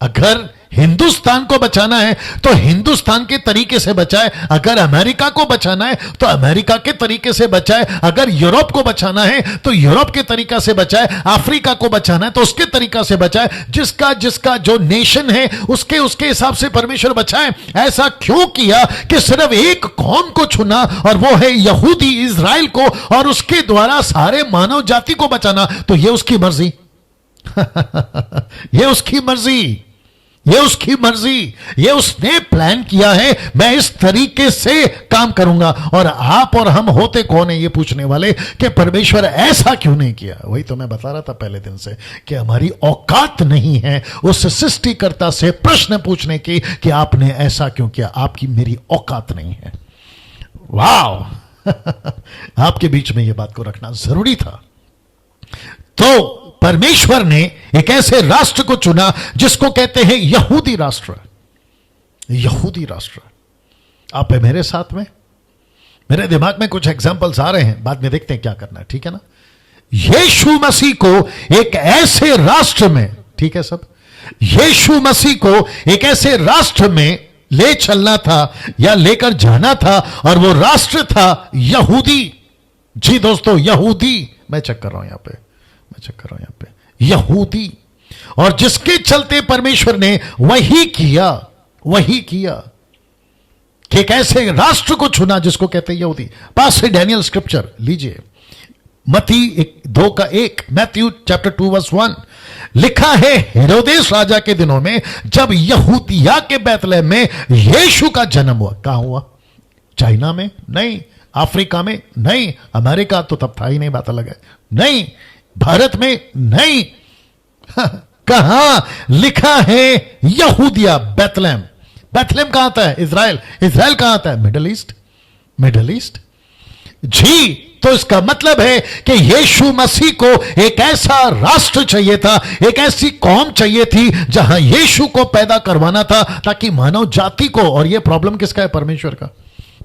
अगर हिंदुस्तान को बचाना है तो हिंदुस्तान के तरीके से बचाए, अगर अमेरिका को बचाना है तो अमेरिका के तरीके से बचाए, अगर यूरोप को बचाना है तो यूरोप के तरीका से बचाए, अफ्रीका को बचाना है तो उसके तरीका से बचाए, जिसका जिसका जो नेशन है उसके उसके हिसाब से परमेश्वर बचाए। ऐसा क्यों किया कि सिर्फ एक कौम को चुना, और वो है यहूदी, इजराइल को, और उसके द्वारा सारे मानव जाति को बचाना? तो ये उसकी मर्जी ये उसकी मर्जी, ये उसकी मर्जी, ये उसने प्लान किया है। मैं इस तरीके से काम करूंगा, और आप और हम होते कौन है ये पूछने वाले कि परमेश्वर ऐसा क्यों नहीं किया। वही तो मैं बता रहा था पहले दिन से कि हमारी औकात नहीं है उस सृष्टिकर्ता से प्रश्न पूछने की कि आपने ऐसा क्यों किया। आपकी मेरी औकात नहीं है। वाह आपके बीच में ये बात को रखना जरूरी था। तो परमेश्वर ने एक ऐसे राष्ट्र को चुना जिसको कहते हैं यहूदी राष्ट्र। यहूदी राष्ट्र। आप है मेरे साथ में? मेरे दिमाग में कुछ एग्जांपल्स आ रहे हैं, बाद में देखते हैं क्या करना है, ठीक है ना। यीशु मसीह को एक ऐसे राष्ट्र में, ठीक है सब, यीशु मसीह को एक ऐसे राष्ट्र में ले चलना था या लेकर जाना था, और वो राष्ट्र था यहूदी। जी दोस्तों, यहूदी, मैं चेक कर रहा हूं यहां पे, यहूदी। और जिसके चलते परमेश्वर ने वही किया कि एक ऐसे राष्ट्र को चुना जिसको कहते हैं यहूदी। पास से डैनियल स्क्रिप्चर लीजिए, मत्ती 2:1, मैथ्यू चैप्टर 2 वर्स 1, लिखा है, हेरोदेस राजा के दिनों में जब यहूदिया के बैतलहम में यीशु का जन्म हुआ। कहां हुआ? चाइना में नहीं, अफ्रीका में नहीं, अमेरिका तो तब था ही नहीं, बात अलग है, नहीं, भारत में नहीं, कहां लिखा है? यहूदिया, बैतलहम। बैतलहम कहां आता है? इजराइल। इजराइल कहां आता है? Middle east. जी, तो इसका मतलब है कि यीशु मसीह को एक ऐसा राष्ट्र चाहिए था, एक ऐसी कौम चाहिए थी जहां यीशु को पैदा करवाना था, ताकि मानव जाति को, और यह प्रॉब्लम किसका है? परमेश्वर का।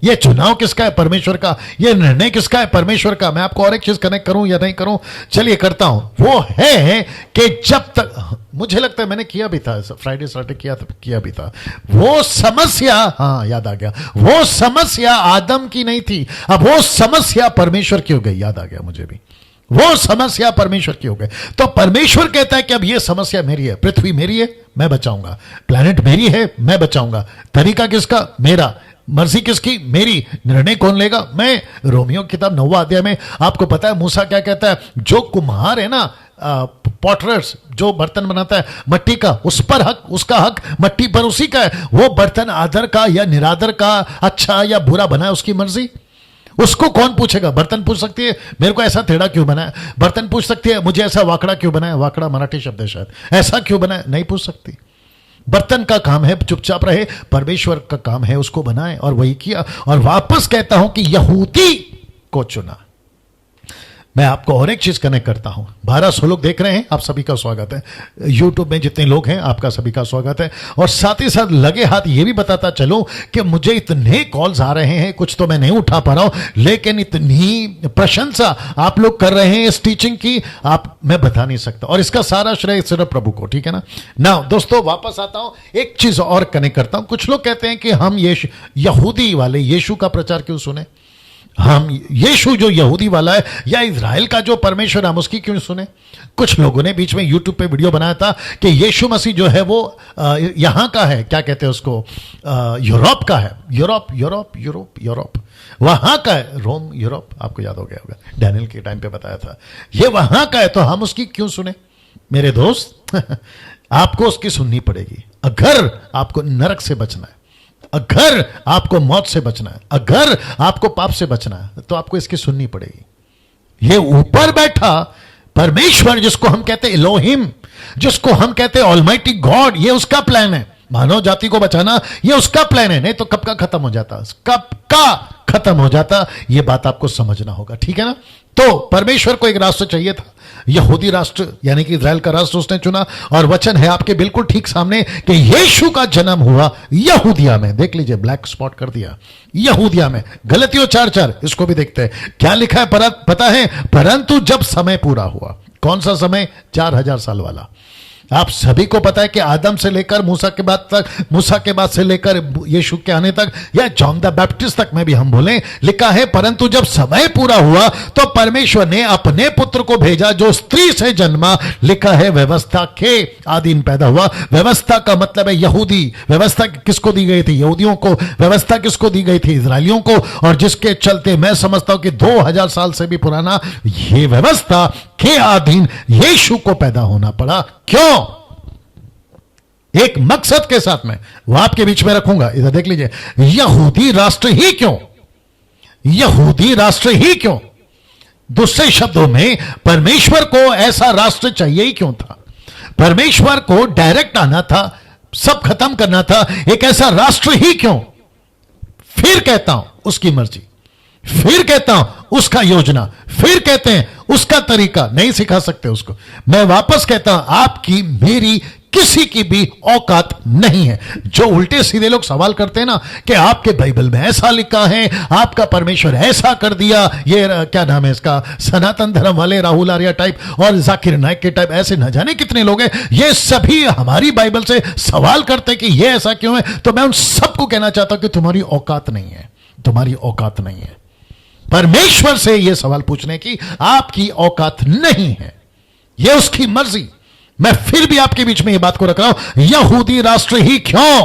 यह चुनाव किसका है? परमेश्वर का। यह निर्णय किसका है? परमेश्वर का। मैं आपको और एक चीज कनेक्ट करूं या नहीं करूं, चलिए करता हूं। वो है कि जब तक, मुझे लगता है मैंने किया भी था, फ्राइडे सैटरडे किया भी था, वो समस्या, हाँ याद आ गया, वो समस्या आदम की नहीं थी, अब वो समस्या परमेश्वर की हो गई। याद आ गया मुझे भी, वो समस्या परमेश्वर की हो गई। तो परमेश्वर कहता है कि अब ये समस्या मेरी है, पृथ्वी मेरी है, मैं बचाऊंगा, प्लैनेट मेरी है, मैं बचाऊंगा। तरीका किसका? मेरा। मर्जी किसकी? मेरी। निर्णय कौन लेगा? मैं। रोमियो की किताब 9वां अध्याय में आपको पता है मूसा क्या कहता है? जो कुम्हार है ना, पॉटरर्स, जो बर्तन बनाता है मट्टी का, उस पर हक, उसका हक मट्टी पर उसी का है। वो बर्तन आदर का या निरादर का, अच्छा या बुरा बनाए, उसकी मर्जी। उसको कौन पूछेगा? बर्तन पूछ सकती है मेरे को ऐसा टेढ़ा क्यों बनाया, बर्तन पूछ सकती है मुझे ऐसा वाकड़ा क्यों बनाया, वाकड़ा मराठी शब्द है शायद, ऐसा क्यों बनाया, नहीं पूछ सकती। बर्तन का काम है चुपचाप रहे, परमेश्वर का काम है उसको बनाए, और वही किया। और वापस कहता हूं कि यहूदी को चुना। मैं आपको और एक चीज कनेक्ट करता हूं। 1200 लोग देख रहे हैं, आप सभी का स्वागत है। यूट्यूब में जितने लोग हैं आपका सभी का स्वागत है। और साथ ही साथ लगे हाथ ये भी बताता चलूं कि मुझे इतने कॉल्स आ रहे हैं, कुछ तो मैं नहीं उठा पा रहा हूं, लेकिन इतनी प्रशंसा आप लोग कर रहे हैं इस टीचिंग की, आप, मैं बता नहीं सकता। और इसका सारा श्रेय सिर्फ प्रभु को, ठीक है ना। ना दोस्तों, वापस आता हूं, एक चीज और कनेक्ट करता हूं। कुछ लोग कहते हैं कि हम यहूदी वाले यीशु का प्रचार क्यों सुने, हम यीशु जो यहूदी वाला है या इजराइल का जो परमेश्वर, हम उसकी क्यों सुने। कुछ लोगों ने बीच में यूट्यूब पे वीडियो बनाया था कि यीशु मसीह जो है वो यहां का है, क्या कहते हैं उसको, यूरोप का है, यूरोप वहां का है, रोम, यूरोप, आपको याद हो गया होगा, डैनियल के टाइम पे बताया था, ये वहां का है, तो हम उसकी क्यों सुने। मेरे दोस्त आपको उसकी सुननी पड़ेगी अगर आपको नरक से बचना है, अगर आपको मौत से बचना है, अगर आपको पाप से बचना है, तो आपको इसकी सुननी पड़ेगी। ये ऊपर बैठा परमेश्वर, जिसको हम कहते हैं इलोहिम, जिसको हम कहते हैं ऑलमाइटी गॉड, ये उसका प्लान है। मानव जाति को बचाना ये उसका प्लान है, नहीं तो कब का खत्म हो जाता, कब का खत्म हो जाता। ये बात आपको समझना होगा, ठीक है ना। तो परमेश्वर को एक राष्ट्र चाहिए था, यहूदी राष्ट्र यानी कि इजराइल का राष्ट्र उसने चुना। और वचन है आपके बिल्कुल ठीक सामने कि यीशु का जन्म हुआ यहूदिया में। देख लीजिए, ब्लैक स्पॉट कर दिया, यहूदिया में। गलतियों 4:4, इसको भी देखते हैं क्या लिखा है, पता है, परंतु जब समय पूरा हुआ। कौन सा समय? 4000 साल वाला। आप सभी को पता है कि आदम से लेकर मूसा के बाद तक, मूसा के बाद से लेकर यीशु के आने तक, या जॉन द बैप्टिस्ट तक में भी हम बोलें, लिखा है परंतु जब समय पूरा हुआ तो परमेश्वर ने अपने पुत्र को भेजा जो स्त्री से जन्मा। लिखा है व्यवस्था के आधीन पैदा हुआ। व्यवस्था का मतलब है यहूदी। व्यवस्था किसको दी गई थी? यहूदियों को। व्यवस्था किसको दी गई थी? इजरायलियों को। और जिसके चलते मैं समझता हूं कि 2000 साल से भी पुराना ये व्यवस्था के अधीन यीशु को पैदा होना पड़ा। क्यों? एक मकसद के साथ में, वो आपके बीच में रखूंगा, इधर देख लीजिए। यहूदी राष्ट्र ही क्यों? यहूदी राष्ट्र ही क्यों? दूसरे शब्दों में, परमेश्वर को ऐसा राष्ट्र चाहिए ही क्यों था? परमेश्वर को डायरेक्ट आना था, सब खत्म करना था, एक ऐसा राष्ट्र ही क्यों? फिर कहता हूं उसकी मर्जी, फिर कहता हूं उसका योजना, फिर कहते हैं उसका तरीका। नहीं सिखा सकते उसको। मैं वापस कहता हूं आपकी मेरी किसी की भी औकात नहीं है। जो उल्टे सीधे लोग सवाल करते हैं ना कि आपके बाइबल में ऐसा लिखा है, आपका परमेश्वर ऐसा कर दिया, ये क्या नाम है इसका, सनातन धर्म वाले राहुल आर्या टाइप और जाकिर नाइक के टाइप, ऐसे न जाने कितने लोग हैं, ये सभी हमारी बाइबल से सवाल करते हैं कि ये ऐसा क्यों है। तो मैं उन सबको कहना चाहता हूं कि तुम्हारी औकात नहीं है, तुम्हारी औकात नहीं है। परमेश्वर से यह सवाल पूछने की आपकी औकात नहीं है, यह उसकी मर्जी। मैं फिर भी आपके बीच में यह बात को रख रहा हूं, यहूदी राष्ट्र ही क्यों?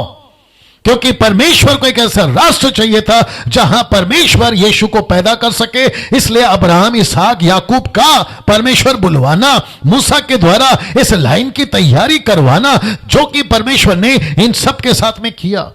क्योंकि परमेश्वर को एक ऐसा राष्ट्र चाहिए था जहां परमेश्वर यीशु को पैदा कर सके। इसलिए अब्राहम, इसहाक, याकूब का परमेश्वर बुलवाना, मूसा के द्वारा इस लाइन की तैयारी करवाना, जो कि परमेश्वर ने इन सब के साथ में किया।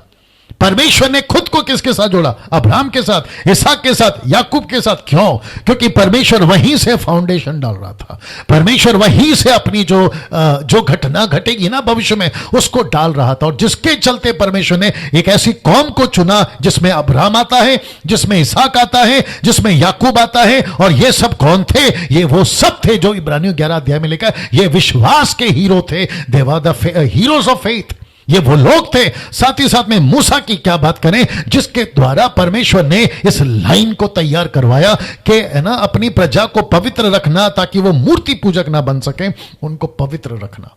परमेश्वर ने खुद को किसके साथ जोड़ा? अब्राहम के साथ, इसहाक के साथ, याकूब के साथ। क्यों? क्योंकि परमेश्वर वहीं से फाउंडेशन डाल रहा था। परमेश्वर वहीं से अपनी जो घटना घटेगी ना भविष्य में, उसको डाल रहा था। और जिसके चलते परमेश्वर ने एक ऐसी कौम को चुना जिसमें अब्राहम आता है, जिसमें इसहाक आता है, जिसमें याकूब आता है। और ये सब कौन थे? ये वो सब थे जो इब्रानियों 11 अध्याय में लिखा है, ये विश्वास के हीरो थे। They were the heroes of faith. ये वो लोग थे। साथ ही साथ में मूसा की क्या बात करें, जिसके द्वारा परमेश्वर ने इस लाइन को तैयार करवाया कि है ना, अपनी प्रजा को पवित्र रखना, ताकि वो मूर्ति पूजक ना बन सके, उनको पवित्र रखना।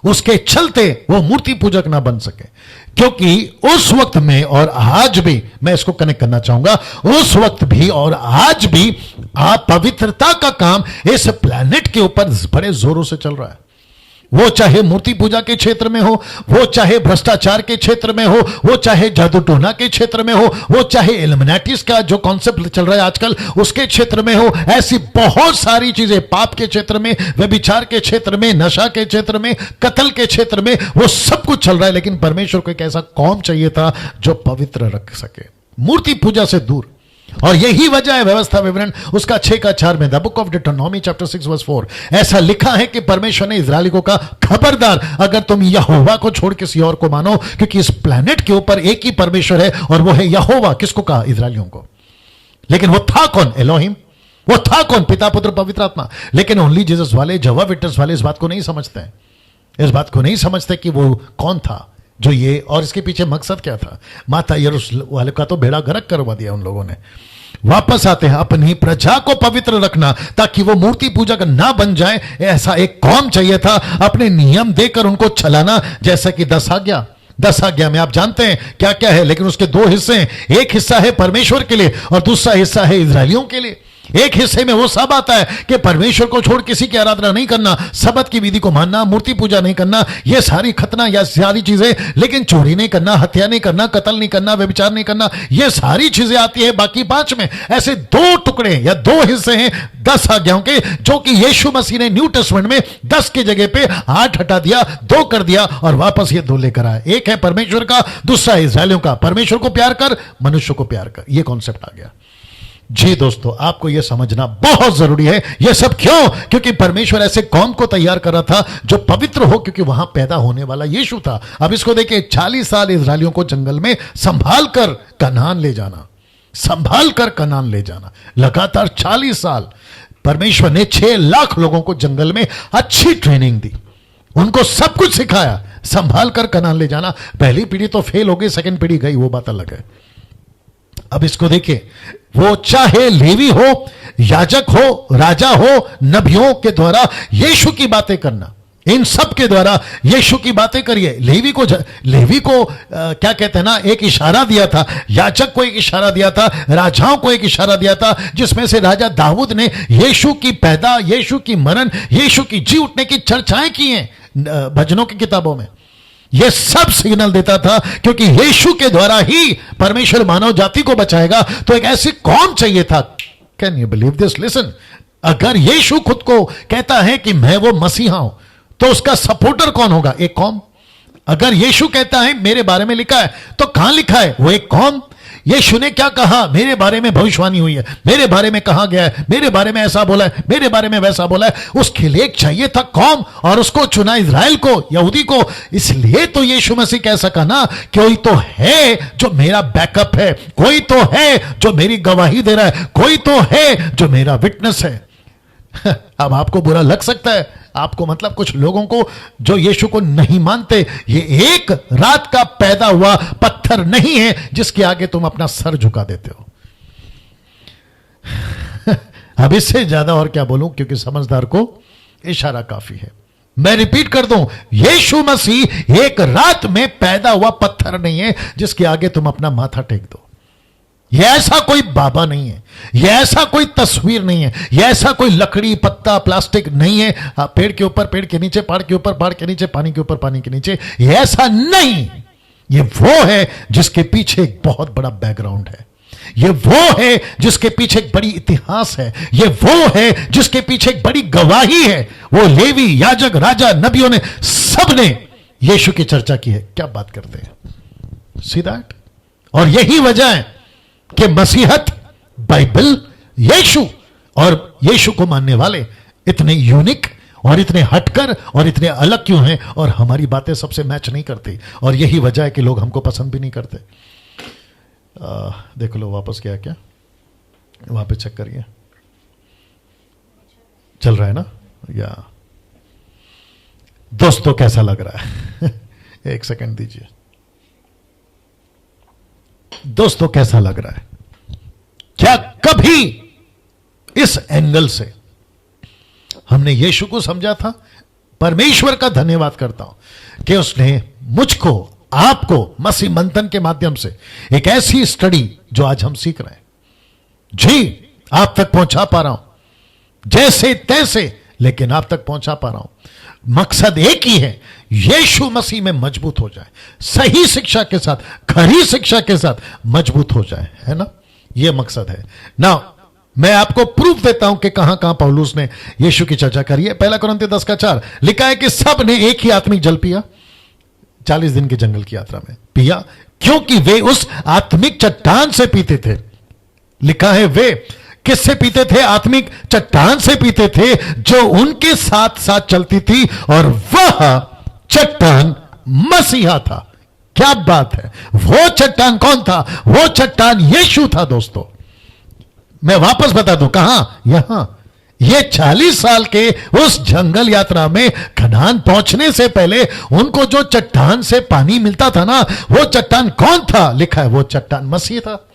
उसके चलते वो मूर्ति पूजक ना बन सके। क्योंकि उस वक्त में और आज भी, मैं इसको कनेक्ट करना चाहूंगा, उस वक्त भी और आज भी आप पवित्रता का काम इस प्लैनेट के ऊपर बड़े जोरों से चल रहा है। वो चाहे मूर्ति पूजा के क्षेत्र में हो, वो चाहे भ्रष्टाचार के क्षेत्र में हो, वो चाहे जादू टोना के क्षेत्र में हो, वो चाहे इल्यूमिनाटीज का जो कॉन्सेप्ट चल रहा है आजकल उसके क्षेत्र में हो। ऐसी बहुत सारी चीजें, पाप के क्षेत्र में, व्यभिचार के क्षेत्र में, नशा के क्षेत्र में, कत्ल के क्षेत्र में, वो सब कुछ चल रहा है। लेकिन परमेश्वर को एक ऐसा कौम चाहिए था जो पवित्र रख सके, मूर्ति पूजा से दूर। और यही वजह है व्यवस्था विवरण उसका 6:4 में, द बुक ऑफ डिटरनॉमी चैप्टर 6:4 ऐसा लिखा है कि परमेश्वर ने इजरायली को कहा, खबरदार अगर तुम यहोवा को छोड़ किसी और को मानो, क्योंकि इस प्लेनेट के ऊपर एक ही परमेश्वर है और वो है यहोवा। किसको कहा? इजरायलियों को। लेकिन वो था कौन? एलोहिम। वो था कौन? पिता, पुत्र, पवित्र आत्मा। लेकिन ओनली जीसस वाले, जवा विटनेस वाले इस बात को नहीं समझते हैं, इस बात को नहीं समझते कि वो कौन था जो ये, और इसके पीछे मकसद क्या था। माता यरूशलेम वाले का तो बेड़ा गर्क करवा दिया उन लोगों ने। वापस आते हैं, अपनी प्रजा को पवित्र रखना ताकि वो मूर्ति पूजक ना बन जाए, ऐसा एक कौम चाहिए था। अपने नियम देकर उनको चलाना, जैसा कि 10 आज्ञा। 10 आज्ञा में आप जानते हैं क्या क्या है, लेकिन उसके 2 हिस्से हैं। एक हिस्सा है परमेश्वर के लिए और दूसरा हिस्सा है इजरायलियों के लिए। एक हिस्से में वो सब आता है कि परमेश्वर को छोड़ किसी की आराधना नहीं करना, सबत की विधि को मानना, मूर्ति पूजा नहीं करना, ये सारी खतना या सारी चीजें। लेकिन चोरी नहीं करना, हत्या नहीं करना, कत्ल नहीं करना, व्यभिचार नहीं करना, ये सारी चीजें आती है बाकी 5 में। ऐसे 2 टुकड़े या 2 हिस्से हैं 10 आज्ञाओं के, जो कि यीशु मसीह ने न्यू टेस्टमेंट में 10 के जगह पे 8 हटा दिया, 2 कर दिया और वापस ये 2 लेकर आया। एक है परमेश्वर का, दूसरा इजरायलियों का। परमेश्वर को प्यार कर, मनुष्य को प्यार कर, ये कॉन्सेप्ट आ गया। जी दोस्तों, आपको यह समझना बहुत जरूरी है। यह सब क्यों? क्योंकि परमेश्वर ऐसे कौम को तैयार कर रहा था जो पवित्र हो, क्योंकि वहां पैदा होने वाला यीशु था। अब इसको देखिए, 40 साल इजरायलियों को जंगल में संभाल कर कनान ले जाना, संभाल कर कनान ले जाना, लगातार 40 साल। परमेश्वर ने 6 लाख लोगों को जंगल में अच्छी ट्रेनिंग दी, उनको सब कुछ सिखाया, संभाल कर कनान ले जाना। पहली पीढ़ी तो फेल हो गई, सेकंड पीढ़ी गई, वो बात अलग है। अब इसको देखिए, वो चाहे लेवी हो, याजक हो, राजा हो, नबियों के द्वारा यीशु की बातें करना, इन सब के द्वारा यीशु की बातें करिए। लेवी को क्या कहते हैं ना, एक इशारा दिया था, याजक को एक इशारा दिया था, राजाओं को एक इशारा दिया था, जिसमें से राजा दाऊद ने यीशु की पैदा, यीशु की मरण, यीशु की जी उठने की चर्चाएं की हैं भजनों की किताबों में। यह सब सिग्नल देता था, क्योंकि यीशु के द्वारा ही परमेश्वर मानव जाति को बचाएगा। तो एक ऐसी कौम चाहिए था। Can you believe this? Listen, अगर यीशु खुद को कहता है कि मैं वो मसीहा हूं, तो उसका सपोर्टर कौन होगा? एक कौम। अगर यीशु कहता है मेरे बारे में लिखा है, तो कहां लिखा है? वो एक कौम। यीशु ने क्या कहा? मेरे बारे में भविष्यवाणी हुई है, मेरे बारे में कहा गया है, मेरे बारे में ऐसा बोला है, मेरे बारे में वैसा बोला है। उसके लिए चाहिए था कौम, और उसको चुना इजराइल को, यहूदी को। इसलिए तो यीशु मसीह कह सका ना, कोई तो है जो मेरा बैकअप है, कोई तो है जो मेरी गवाही दे रहा है, कोई तो है जो मेरा विटनेस है। अब आपको बुरा लग सकता है, आपको मतलब कुछ लोगों को जो यीशु को नहीं मानते, ये एक रात का पैदा हुआ पत्थर नहीं है जिसके आगे तुम अपना सर झुका देते हो। अब इससे ज्यादा और क्या बोलूं, क्योंकि समझदार को इशारा काफी है। मैं रिपीट कर दूं, यीशु मसीह एक रात में पैदा हुआ पत्थर नहीं है जिसके आगे तुम अपना माथा टेक दो। यह ऐसा कोई बाबा नहीं है, यह ऐसा कोई तस्वीर नहीं है, यह ऐसा कोई लकड़ी पत्ता प्लास्टिक नहीं है, पेड़ के ऊपर पेड़ के नीचे, पहाड़ के ऊपर पहाड़ के नीचे, पानी के ऊपर पानी के नीचे। यह ऐसा नहीं, यह वो है जिसके पीछे एक बहुत बड़ा बैकग्राउंड है, ये वो है जिसके पीछे एक बड़ी इतिहास है, ये वो है जिसके पीछे एक बड़ी गवाही है। वो लेवी, याजक, राजा, नबियों ने, सबने यीशु की चर्चा की है। क्या बात करते हैं, सी दैट। और यही वजह है कि मसीहत, बाइबल, यीशु और यीशु को मानने वाले इतने यूनिक और इतने हटकर और इतने अलग क्यों हैं, और हमारी बातें सबसे मैच नहीं करती। और यही वजह है कि लोग हमको पसंद भी नहीं करते। देख लो वापस गया क्या, वहां पे चेक करिए, चल रहा है ना। या दोस्तों कैसा लग रहा है? एक सेकंड दीजिए। दोस्तों कैसा लग रहा है? क्या कभी इस एंगल से हमने यीशु को समझा था? परमेश्वर का धन्यवाद करता हूं कि उसने मुझको, आपको मसीह मंथन के माध्यम से एक ऐसी स्टडी जो आज हम सीख रहे हैं, जी आप तक पहुंचा पा रहा हूं जैसे तैसे, लेकिन आप तक पहुंचा पा रहा हूं। मकसद एक ही है, यीशु मसीह में मजबूत हो जाए, सही शिक्षा के साथ, खरी शिक्षा के साथ मजबूत हो जाए, है ना। यह मकसद है ना। मैं आपको प्रूफ देता हूं कि कहां कहां पौलुस ने यीशु की चर्चा करी है। 1 कुरिन्थियों 10:4 लिखा है कि सब ने एक ही आत्मिक जल पिया, 40 दिन के जंगल की यात्रा में पिया, क्योंकि वे उस आत्मिक चट्टान से पीते थे। लिखा है वे किससे पीते थे? आत्मिक चट्टान से पीते थे जो उनके साथ साथ चलती थी, और वह चट्टान मसीहा था। क्या बात है! वो चट्टान कौन था? वो चट्टान यीशु था। दोस्तों मैं वापस बता दूं, कहां? यहां। ये 40 साल के उस जंगल यात्रा में कनान पहुंचने से पहले उनको जो चट्टान से पानी मिलता था ना, वो चट्टान कौन था? लिखा है वो चट्टान मसीह था।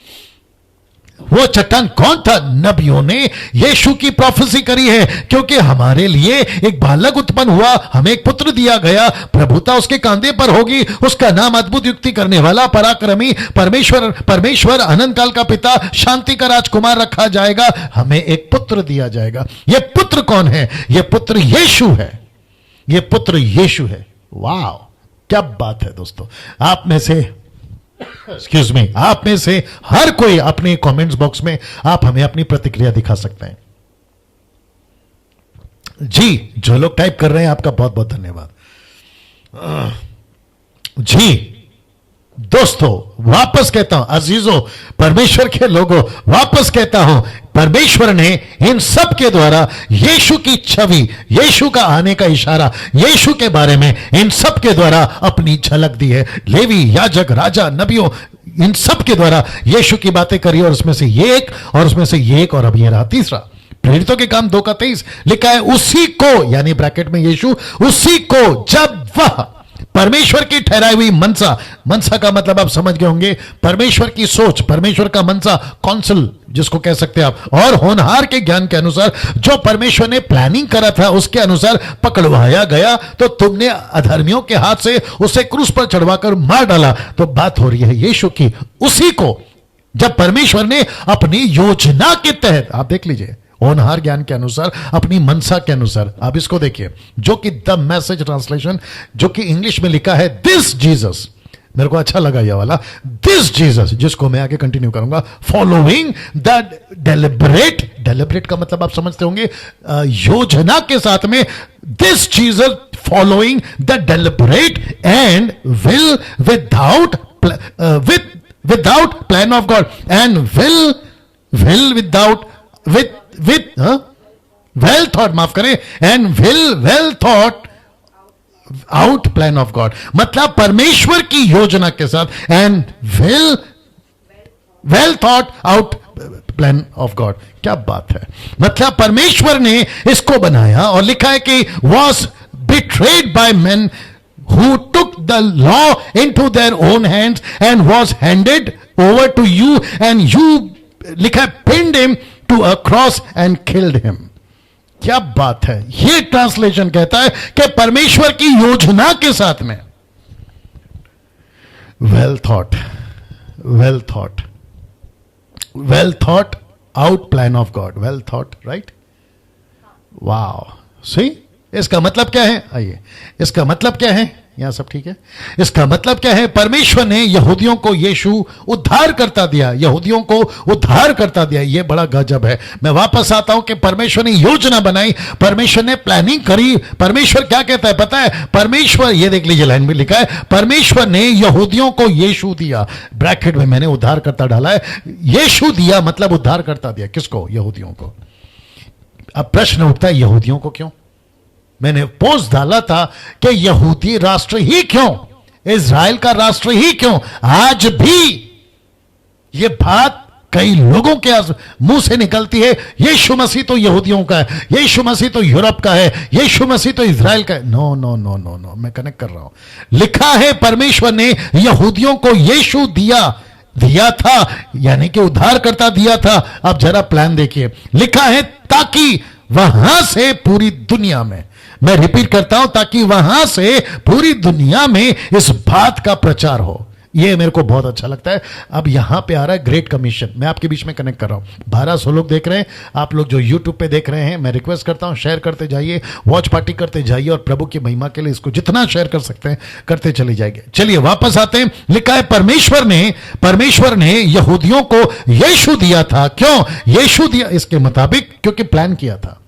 वो चट्टान कौन था? नबियों ने यीशु की प्रोफेसी करी है, क्योंकि हमारे लिए एक बालक उत्पन्न हुआ, हमें एक पुत्र दिया गया, प्रभुता उसके कांधे पर होगी, उसका नाम अद्भुत युक्ति करने वाला, पराक्रमी, परमेश्वर अनंत काल का पिता, शांति का राजकुमार रखा जाएगा। हमें एक पुत्र दिया जाएगा। यह पुत्र कौन है? यह पुत्र यीशु है। यह पुत्र यीशु है। वाह, क्या बात है दोस्तों। आप में से एक्सक्यूज मी, आप में से हर कोई अपने कमेंट्स बॉक्स में आप हमें अपनी प्रतिक्रिया दिखा सकते हैं। जी, जो लोग टाइप कर रहे हैं आपका बहुत बहुत धन्यवाद। जी दोस्तों, वापस कहता हूं, अजीजों, परमेश्वर के लोगों, वापस कहता हूं, परमेश्वर ने इन सब के द्वारा यीशु की छवि, यीशु का आने का इशारा, यीशु के बारे में इन सब के द्वारा अपनी झलक दी है। लेवी, याजक, राजा, नबियों, इन सब के द्वारा यीशु की बातें करी, और उसमें से ये एक, और उसमें से ये एक, और अब ये रहा तीसरा। प्रेरितों के काम 2:23 लिखा है, उसी को, यानी ब्रैकेट में यीशु, उसी को जब वह परमेश्वर की ठहराई हुई मनसा, मनसा का मतलब आप समझ गए होंगे, परमेश्वर की सोच, परमेश्वर का मनसा, काउंसिल जिसको कह सकते हैं आप, और होनहार के ज्ञान के अनुसार जो परमेश्वर ने प्लानिंग करा था उसके अनुसार पकड़वाया गया, तो तुमने अधर्मियों के हाथ से उसे क्रूस पर चढ़वाकर मार डाला। तो बात हो रही है यीशु की। उसी को जब परमेश्वर ने अपनी योजना के तहत, आप देख लीजिए, होनहार ज्ञान के अनुसार, अपनी मनसा के अनुसार, आप इसको देखिए, जो कि द मैसेज ट्रांसलेशन, जो कि इंग्लिश में लिखा है दिस जीसस, मेरे को अच्छा लगा ये वाला, दिस जीसस, जिसको मैं आगे कंटिन्यू करूंगा, फॉलोइंग द डेलिब्रेट का मतलब आप समझते होंगे, योजना के साथ में, this Jesus following the deliberate and will without plan of God, and will without well thought, माफ करें, and well thought out plan of God, मतलब परमेश्वर की योजना के साथ, and well thought out plan of God. क्या बात है, मतलब परमेश्वर ने इसको बनाया और लिखा है कि was betrayed by man who took the law into their own hands and was handed over to you and you, लिखा है, pinned him to a cross and killed him। क्या बात है, ये ट्रांसलेशन कहता है कि परमेश्वर की योजना के साथ में, well thought, well thought, well thought out plan of God, well thought, right, wow. See, इसका मतलब क्या है, आइए, इसका मतलब क्या है, यहां सब ठीक है। इसका मतलब क्या है, परमेश्वर ने यहूदियों को यीशु उद्धार करता दिया, यहूदियों को उद्धार करता दिया। यह बड़ा गजब है। मैं वापस आता हूं कि परमेश्वर ने योजना बनाई, परमेश्वर ने प्लानिंग करी। परमेश्वर क्या कहता है पता है, परमेश्वर, ये देख लीजिए लाइन में लिखा है, परमेश्वर ने यहूदियों को यीशु दिया, ब्रैकेट में मैंने उद्धार करता डाला है, यीशु दिया मतलब उद्धार करता दिया। किसको? यहूदियों को। अब प्रश्न उठता है, यहूदियों को क्यों? मैंने पोस्ट डाला था कि यहूदी राष्ट्र ही क्यों, इज़राइल का राष्ट्र ही क्यों? आज भी यह बात कई लोगों के मुंह से निकलती है, यीशु मसीह तो यहूदियों का है, यीशु मसीह तो यूरोप का है, यीशु मसीह तो इज़राइल का है। No no no no no, मैं कनेक्ट कर रहा हूं। लिखा है परमेश्वर ने यहूदियों को यीशु दिया था, यानी कि उद्धार करता दिया था। अब जरा प्लान देखिए, लिखा है ताकि वहां से पूरी दुनिया में, मैं रिपीट करता हूं, ताकि वहां से पूरी दुनिया में इस बात का प्रचार हो। यह मेरे को बहुत अच्छा लगता है। अब यहां पे आ रहा है ग्रेट कमीशन, मैं आपके बीच में कनेक्ट कर रहा हूं। 1200 लोग देख रहे हैं, आप लोग जो यूट्यूब पे देख रहे हैं, मैं रिक्वेस्ट करता हूं शेयर करते जाइए, वॉच पार्टी करते जाइए और प्रभु की महिमा के लिए इसको जितना शेयर कर सकते हैं करते चले जाएंगे। चलिए वापस आते हैं। लिखा है परमेश्वर ने यहूदियों को यीशु दिया था। क्यों यीशु दिया? इसके मुताबिक, क्योंकि प्लान किया था,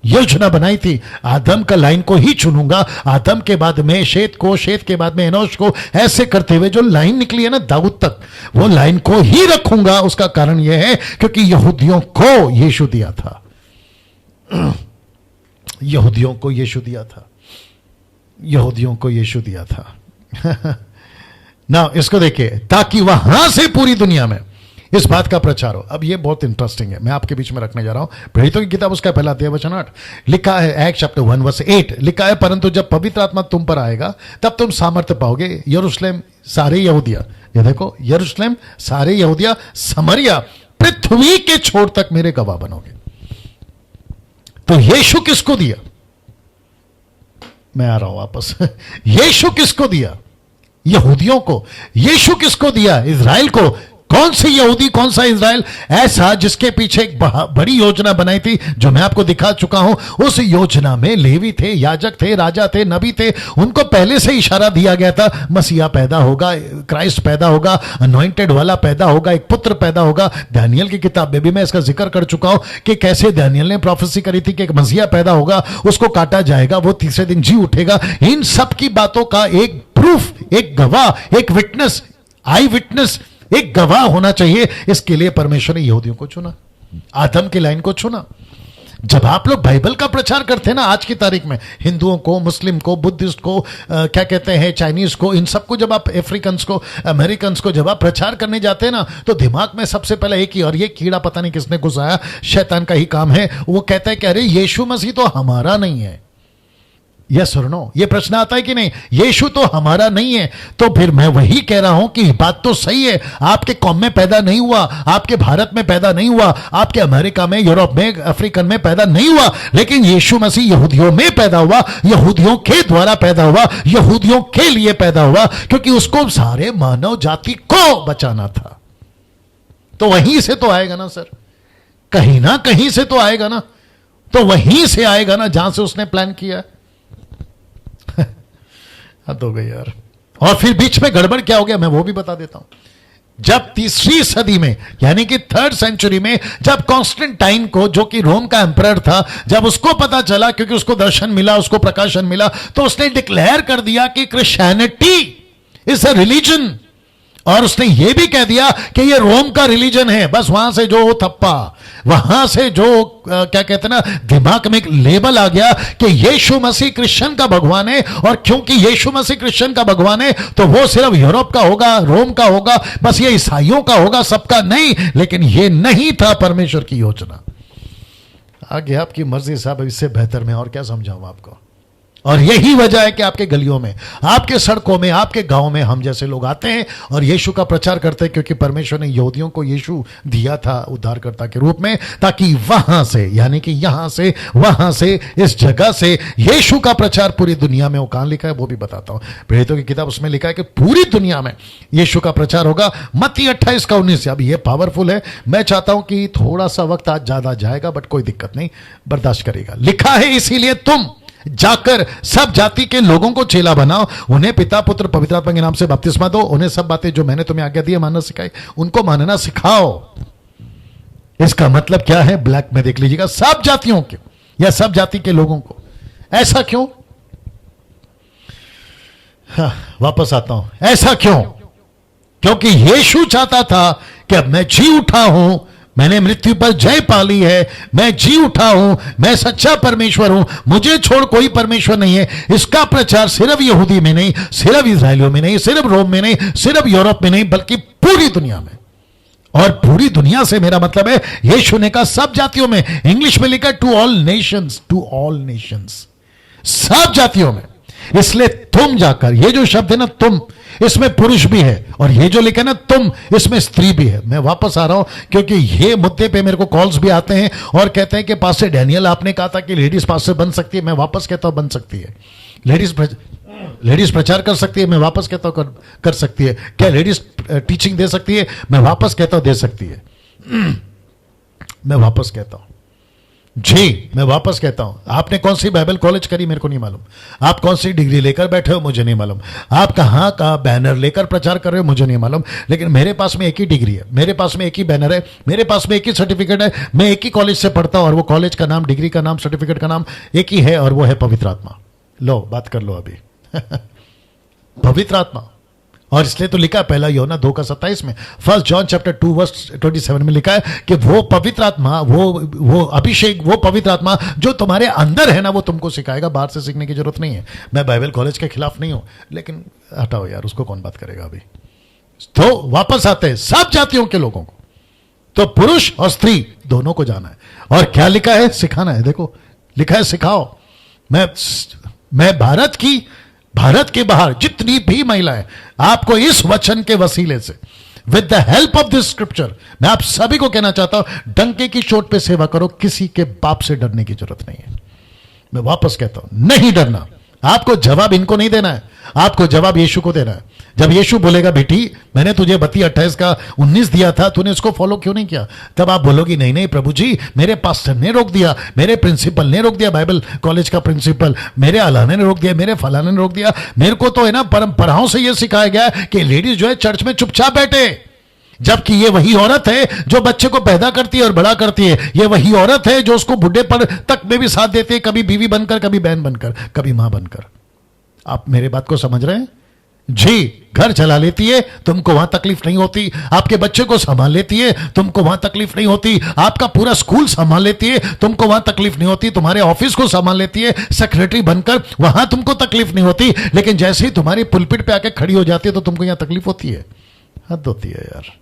योजना बनाई थी, आदम का लाइन को ही चुनूंगा, आदम के बाद में शेत को, शेत के बाद में एनोश को, ऐसे करते हुए जो लाइन निकली है ना दाऊद तक, वो लाइन को ही रखूंगा। उसका कारण यह है क्योंकि यहूदियों को यीशु दिया था, यहूदियों को यीशु दिया था, यहूदियों को यीशु दिया था। ना इसको देखिए, ताकि वहां से पूरी दुनिया में इस बात का प्रचार हो। अब ये बहुत इंटरेस्टिंग है, मैं आपके बीच में रखने जा रहा हूं। प्रेरितों की किताब उसका पहला अध्याय वचन 8 लिखा है, एक्ट चैप्टर 1 वर्स 8 लिखा है, परंतु जब पवित्र आत्मा तुम पर आएगा तब तुम सामर्थ्य पाओगे। यरूशलेम सारे यहूदिया, ये देखो, यरूशलेम सारे यहूदिया, समरिया, पृथ्वी के छोर तक मेरे गवाह बनोगे। तो यीशु किसको दिया? मैं आ रहा हूं वापस। यीशु किसको दिया? यहूदियों को। यीशु किसको दिया? इज़राइल को। कौन सी यहूदी, कौन सा इज़राइल? ऐसा जिसके पीछे एक बड़ी योजना बनाई थी, जो मैं आपको दिखा चुका हूं। उस योजना में लेवी थे, याजक थे, राजा थे, नबी थे। उनको पहले से इशारा दिया गया था, मसीहा पैदा होगा, क्राइस्ट पैदा होगा, अनॉइंटेड वाला पैदा होगा, एक पुत्र पैदा होगा। दानियल की किताब में भी मैं इसका जिक्र कर चुका हूं कि कैसे दानियल ने प्रोफेसी करी थी कि एक मसीहा पैदा होगा, उसको काटा जाएगा, वो तीसरे दिन जी उठेगा। इन सब की बातों का एक प्रूफ, एक गवाह, एक विटनेस, आई विटनेस, एक गवाह होना चाहिए। इसके लिए परमेश्वर ने यहूदियों को चुना, आदम की लाइन को चुना। जब आप लोग बाइबल का प्रचार करते हैं ना, आज की तारीख में हिंदुओं को, मुस्लिम को, बुद्धिस्ट को, क्या कहते हैं, चाइनीज को, इन सबको जब आप, अफ्रीकन्स को, अमेरिकन को जब आप प्रचार करने जाते हैं ना, तो दिमाग में सबसे पहले एक ही, और ये कीड़ा पता नहीं किसने घुसाया, शैतान का ही काम है। वो कहता है कि अरे यीशु मसीह तो हमारा नहीं है। यस और नो, ये प्रश्न आता है कि नहीं, यीशु तो हमारा नहीं है। तो फिर मैं वही कह रहा हूं कि बात तो सही है, आपके कौम में पैदा नहीं हुआ, आपके भारत में पैदा नहीं हुआ, आपके अमेरिका में, यूरोप में, अफ्रीकन में पैदा नहीं हुआ, लेकिन यीशु मसीह यहूदियों में पैदा हुआ, यहूदियों के द्वारा पैदा हुआ, यहूदियों के लिए पैदा हुआ, क्योंकि उसको सारे मानव जाति को बचाना था। तो वहीं से तो आएगा ना सर, कहीं ना कहीं से तो आएगा ना, तो वहीं से आएगा ना जहां से उसने प्लान किया। हद हो गई यार। और फिर बीच में गड़बड़ क्या हो गया, मैं वो भी बता देता हूं। जब तीसरी सदी में, यानी कि 3rd सेंचुरी में, जब कॉन्स्टेंटाइन को, जो कि रोम का एम्परर था, जब उसको पता चला, क्योंकि उसको दर्शन मिला, उसको प्रकाशन मिला, तो उसने डिक्लेयर कर दिया कि क्रिश्चियनिटी इज अ रिलीजन और उसने ये भी कह दिया कि ये रोम का रिलीजन है। बस वहां से जो थप्पा, वहां से जो क्या कहते हैं ना, दिमाग में एक लेबल आ गया कि यीशु मसीह क्रिश्चियन का भगवान है, और क्योंकि यीशु मसीह क्रिश्चियन का भगवान है तो वो सिर्फ यूरोप का होगा, रोम का होगा, बस ये ईसाइयों का होगा, सबका नहीं। लेकिन ये नहीं था परमेश्वर की योजना। आगे आपकी मर्जी साहब, इससे बेहतर मैं और क्या समझाऊं आपको। और यही वजह है कि आपके गलियों में, आपके सड़कों में, आपके गांव में हम जैसे लोग आते हैं और यीशु का प्रचार करते हैं, क्योंकि परमेश्वर ने यहूदियों को यीशु दिया था उद्धारकर्ता के रूप में, ताकि वहां से, यानी कि यहां से, वहां से, इस जगह से यीशु का प्रचार पूरी दुनिया में। वो कहां लिखा है वो भी बताता हूं, प्रेरितों की किताब, उसमें लिखा है कि पूरी दुनिया में यीशु का प्रचार होगा। मत्ती 28:19। अब ये पावरफुल है। मैं चाहता हूं कि थोड़ा सा वक्त आज ज्यादा जाएगा, बट कोई दिक्कत नहीं, बर्दाश्त करेगा। लिखा है, इसीलिए तुम जाकर सब जाति के लोगों को चेला बनाओ, उन्हें पिता पुत्र पवित्र आत्मा के नाम से बपतिस्मा दो, उन्हें सब बातें जो मैंने तुम्हें आज्ञा दी है मानना सिखाई, उनको मानना सिखाओ। इसका मतलब क्या है, ब्लैक में देख लीजिएगा, सब जातियों के या सब जाति के लोगों को। ऐसा क्यों? वापस आता हूं, ऐसा क्यों? क्योंकि यीशु चाहता था कि अब मैं जी उठा हूं, मैंने मृत्यु पर जय पाली है, मैं जी उठा हूं, मैं सच्चा परमेश्वर हूं, मुझे छोड़ कोई परमेश्वर नहीं है। इसका प्रचार सिर्फ यहूदी में नहीं, सिर्फ इजराइलियों में नहीं, सिर्फ रोम में नहीं, सिर्फ यूरोप में नहीं, बल्कि पूरी दुनिया में। और पूरी दुनिया से मेरा मतलब है, यीशु ने कहा सब जातियों में। इंग्लिश में लिखा to all nations, to all nations, सब जातियों में। इसलिए तुम जाकर, ये जो शब्द है ना तुम, इसमें पुरुष भी है, और ये जो लिखा है ना तुम, इसमें स्त्री भी है। मैं वापस आ रहा हूं क्योंकि ये मुद्दे पे मेरे को कॉल्स भी आते हैं और कहते हैं कि पास्टर डैनियल आपने कहा था कि लेडीज पास्टर बन सकती है। मैं वापस कहता हूं बन सकती है। लेडीज प्रचार कर सकती है। मैं वापस कहता हूं कर सकती है। क्या लेडीज टीचिंग दे सकती है? मैं वापस कहता हूं दे सकती है। मैं वापस कहता हूं जी, मैं वापस कहता हूं। आपने कौन सी बाइबल कॉलेज करी मेरे को नहीं मालूम, आप कौन सी डिग्री लेकर बैठे हो मुझे नहीं मालूम, आप कहां का बैनर लेकर प्रचार कर रहे हो मुझे नहीं मालूम, लेकिन मेरे पास में एक ही डिग्री है, मेरे पास में एक ही बैनर है, मेरे पास में एक ही सर्टिफिकेट है, मैं एक ही कॉलेज से पढ़ता हूं, और वो कॉलेज का नाम, डिग्री का नाम, सर्टिफिकेट का नाम एक ही है, और वो है पवित्र आत्मा। लो बात कर लो अभी। पवित्र आत्मा। और इसलिए तो लिखा है पहला यूहन्ना 2:27 में, 1 जॉन चैप्टर 2:27 में लिखा है कि वो पवित्र आत्मा, वो अभिषेक, वो पवित्र आत्मा जो तुम्हारे अंदर है ना, वो तुमको सिखाएगा। बाहर से सीखने की जरूरत नहीं है। मैं बाइबल कॉलेज के खिलाफ नहीं हूं, लेकिन हटाओ यार, उसको कौन बात करेगा अभी। तो वापस आते हैं सब जातियों के लोगों को, तो पुरुष और स्त्री दोनों को जाना है। और क्या लिखा है? सिखाना है। देखो लिखा है सिखाओ। मैं भारत के बाहर जितनी भी महिलाएं, आपको इस वचन के वसीले से, with the help of this scripture, मैं आप सभी को कहना चाहता हूं, डंके की चोट पे सेवा करो। किसी के बाप से डरने की जरूरत नहीं है। मैं वापस कहता हूं, नहीं डरना। आपको जवाब इनको नहीं देना है, आपको जवाब यीशु को देना है। जब यीशु बोलेगा बेटी मैंने तुझे मत्ती 28:19 दिया था, तूने इसको फॉलो क्यों नहीं किया, तब आप बोलोगी नहीं नहीं प्रभु जी, मेरे पास्टर ने रोक दिया, मेरे प्रिंसिपल ने रोक दिया, बाइबल कॉलेज का प्रिंसिपल, मेरे अलाने ने रोक दिया, मेरे फलाने ने रोक दिया। मेरे को तो है ना परंपराओं से यह सिखाया गया है कि लेडीज जो है चर्च में चुपचाप बैठे, जबकि ये वही औरत है जो बच्चे को पैदा करती है और बड़ा करती है। ये वही औरत है जो उसको बुढ़े पर तक में भी साथ देती है, कभी बीवी बनकर, कभी बहन बनकर, कभी मां बनकर। आप मेरे बात को समझ रहे हैं जी? घर चला लेती है, तुमको वहां तकलीफ नहीं होती। आपके बच्चे को संभाल लेती है, तुमको वहां तकलीफ नहीं होती। आपका पूरा स्कूल संभाल लेती है, तुमको वहां तकलीफ नहीं होती। तुम्हारे ऑफिस को संभाल लेती है सेक्रेटरी बनकर, वहां तुमको तकलीफ नहीं होती। लेकिन जैसे ही तुम्हारी पुलपिट पे आके खड़ी हो जाती है तो तुमको यहां तकलीफ होती है। हद होती है यार।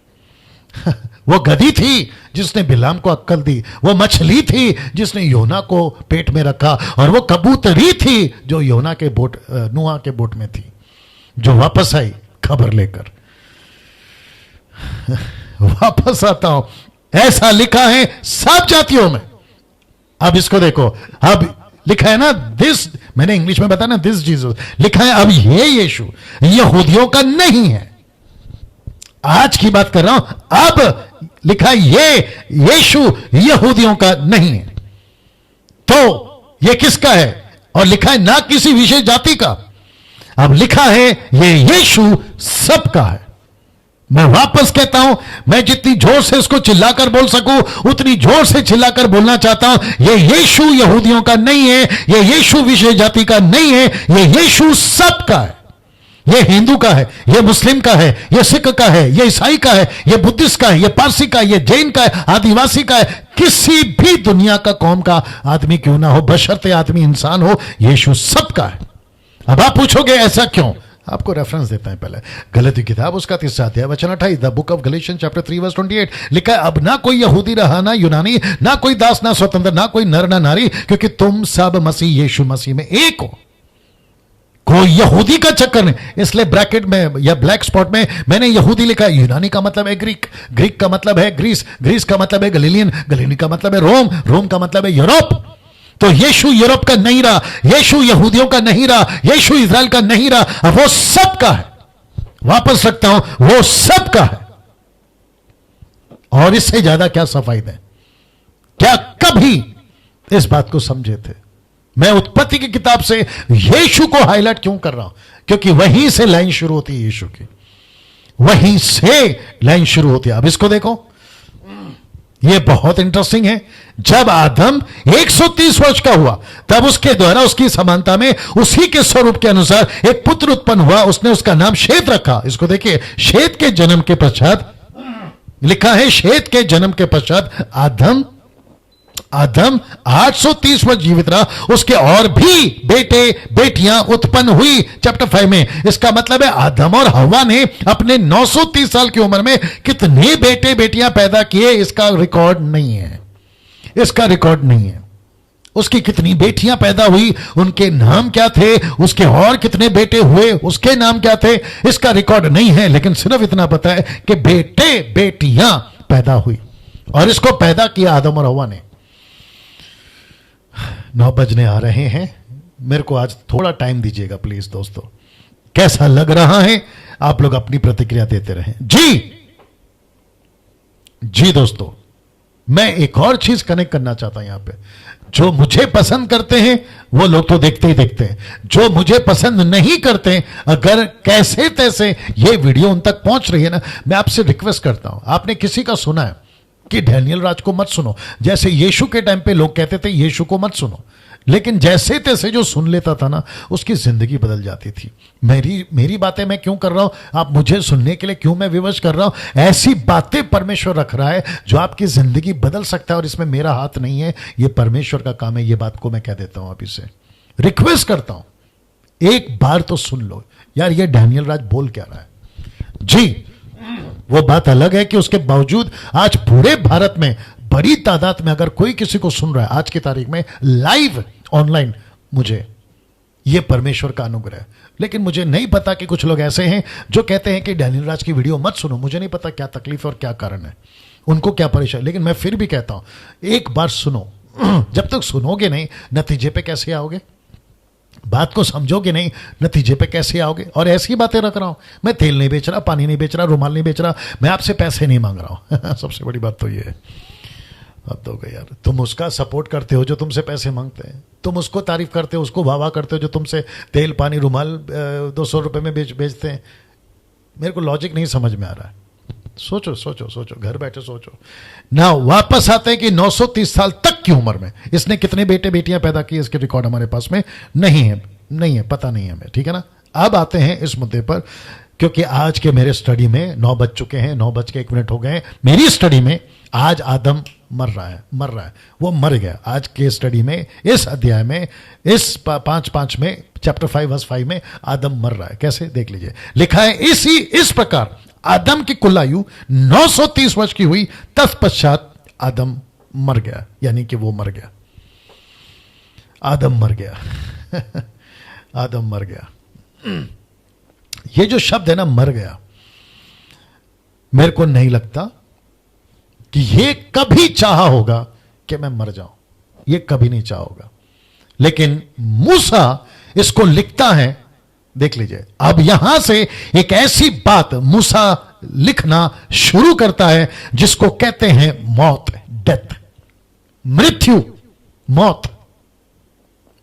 वो गधी थी जिसने बिलाम को अक्कल दी, वो मछली थी जिसने योना को पेट में रखा, और वो कबूतरी थी जो योना के बोट, नूहा के बोट में थी, जो वापस आई खबर लेकर। वापस आता हूं, ऐसा लिखा है सब जातियों में। अब इसको देखो, अब लिखा है ना दिस, मैंने इंग्लिश में बताया ना दिस जीसस, लिखा है अब ये यीशु यहूदियों का नहीं है। आज की बात कर रहा हूं। अब लिखा है ये यीशु यहूदियों का नहीं है, तो ये किसका है? और लिखा है ना किसी विशेष जाति का। अब लिखा है ये यीशु सबका है। मैं वापस कहता हूं, मैं जितनी जोर से इसको चिल्लाकर बोल सकूं उतनी जोर से चिल्लाकर बोलना चाहता हूं। ये यीशु यहूदियों का नहीं है, ये यीशु विशेष जाति का नहीं है, ये यीशु सबका है। ये हिंदू का है, ये मुस्लिम का है, ये सिख का है, ये ईसाई का है, ये बुद्धिस्ट का है, ये पारसी का है, ये जैन का है, आदिवासी का है, किसी भी दुनिया का कौम का आदमी क्यों ना हो, बशर्ते आदमी इंसान हो, यीशु सबका है। अब आप पूछोगे ऐसा क्यों? आपको रेफरेंस देता है पहले, गलती किताब उसका 3 अध्याय वचन 28, the book of Galatians chapter 3 verse 28 लिखा है, अब ना कोई यहूदी रहा ना यूनानी, ना कोई दास ना स्वतंत्र, ना कोई नर ना नारी, क्योंकि तुम सब मसीह यीशु मसीह में एक हो। कोई यहूदी का चक्कर नहीं। इसलिए ब्रैकेट में या ब्लैक स्पॉट में मैंने यहूदी लिखा है। यूनानी का मतलब है ग्रीक, ग्रीक का मतलब है ग्रीस, ग्रीस का मतलब है गलीलियन, गलीली का मतलब है रोम, रोम का मतलब है यूरोप। तो यीशु यूरोप का नहीं रहा, यीशु यहूदियों का नहीं रहा, यीशु इजराइल का नहीं रहा, अब वो सबका है। वापस रखता हूं, वो सबका है। और इससे ज्यादा क्या सफाई दें? क्या कभी इस बात को समझे थे? मैं उत्पत्ति की किताब से यीशु को हाईलाइट क्यों कर रहा हूं? क्योंकि वहीं से लाइन शुरू होती है यीशु की, वहीं से लाइन शुरू होती है। अब इसको देखो, यह बहुत इंटरेस्टिंग है। जब आदम 130 वर्ष का हुआ, तब उसके द्वारा उसकी समानता में उसी के स्वरूप के अनुसार एक पुत्र उत्पन्न हुआ। उसने उसका नाम शेत रखा। इसको देखिए, शेत के जन्म के पश्चात लिखा है, शेत के जन्म के पश्चात आदम 830 वर्ष जीवित रहा, उसके और भी बेटे बेटियां उत्पन्न हुई। चैप्टर 5 में इसका मतलब है आदम और हव्वा ने अपने 930 साल की उम्र में कितने बेटे बेटियां पैदा किए, इसका रिकॉर्ड नहीं है। इसका रिकॉर्ड नहीं है। उसकी कितनी बेटियां पैदा हुई, उनके नाम क्या थे, उसके और कितने बेटे हुए, उसके नाम क्या थे, इसका रिकॉर्ड नहीं है। लेकिन सिर्फ इतना पता है कि बेटे बेटियां पैदा हुई, और इसको पैदा किया आदम और हव्वा ने। 9 बजने आ रहे हैं, मेरे को आज थोड़ा टाइम दीजिएगा प्लीज दोस्तों। कैसा लग रहा है? आप लोग अपनी प्रतिक्रिया देते रहें। जी दोस्तों, मैं एक और चीज कनेक्ट करना चाहता हूं यहां पे। जो मुझे पसंद करते हैं वो लोग तो देखते ही देखते हैं, जो मुझे पसंद नहीं करते, अगर कैसे तैसे ये वीडियो उन तक पहुंच रही है ना, मैं आपसे रिक्वेस्ट करता हूं, आपने किसी का सुना है कि डैनियल राज को मत सुनो? जैसे यीशु के टाइम पे लोग कहते थे यीशु को मत सुनो, लेकिन जैसे तैसे जो सुन लेता था ना, उसकी जिंदगी बदल जाती थी। मेरी बातें मैं क्यों कर रहा हूं? आप मुझे सुनने के लिए क्यों मैं विवश कर रहा हूं? ऐसी बातें परमेश्वर रख रहा है जो आपकी जिंदगी बदल सकता है, और इसमें मेरा हाथ नहीं है, ये परमेश्वर का काम है। ये बात को मैं कह देता हूं, आप इसे रिक्वेस्ट करता हूं, एक बार तो सुन लो यार, ये डैनियल राज बोल क्या रहा है। जी, वो बात अलग है कि उसके बावजूद आज पूरे भारत में बड़ी तादाद में अगर कोई किसी को सुन रहा है आज की तारीख में लाइव ऑनलाइन, मुझे ये परमेश्वर का अनुग्रह है। लेकिन मुझे नहीं पता कि कुछ लोग ऐसे हैं जो कहते हैं कि डैनियल राज की वीडियो मत सुनो। मुझे नहीं पता क्या तकलीफ और क्या कारण है, उनको क्या परेशानी, लेकिन मैं फिर भी कहता हूं एक बार सुनो। जब तक सुनोगे नहीं, नतीजे पे कैसे आओगे? बात को समझोगे नहीं, नतीजे पे कैसे आओगे? और ऐसी बातें रख रहा हूं, मैं तेल नहीं बेच रहा, पानी नहीं बेच रहा, रुमाल नहीं बेच रहा, मैं आपसे पैसे नहीं मांग रहा हूं। सबसे बड़ी बात तो ये है। अब तो यार, तुम उसका सपोर्ट करते हो जो तुमसे पैसे मांगते हैं, तुम उसको तारीफ करते हो, उसको वाह वाह करते हो जो तुमसे तेल पानी रुमाल 200 रुपए में बेचते हैं। मेरे को लॉजिक नहीं समझ में आ रहा है। सोचो सोचो सोचो, घर बैठे सोचो ना। वापस आते हैं कि 930 साल तक की उम्र में इसने कितने बेटे बेटियां पैदा की, इसके रिकॉर्ड हमारे पास में नहीं है, पता नहीं है हमें, ठीक है ना। अब आते हैं इस मुद्दे पर, क्योंकि आज के मेरे स्टडी में 9 बज चुके हैं, 9:01 हो गए हैं। मेरी स्टडी में आज आदम मर रहा है, वो मर गया। आज के स्टडी में, इस अध्याय में, इस 5:5 में, चैप्टर 5 वर्स 5 में आदम मर रहा है। कैसे? देख लीजिए, लिखा है इस प्रकार आदम की कुल आयु 930 वर्ष की हुई, तत्पश्चात आदम मर गया। यानी कि वो मर गया, आदम मर गया। आदम मर गया। ये जो शब्द है ना, मर गया, मेरे को नहीं लगता कि ये कभी चाहा होगा कि मैं मर जाऊं। ये कभी नहीं चाहा होगा। लेकिन मूसा इसको लिखता है, देख लीजिए। अब यहां से एक ऐसी बात मूसा लिखना शुरू करता है जिसको कहते हैं मौत, डेथ, मृत्यु, मौत।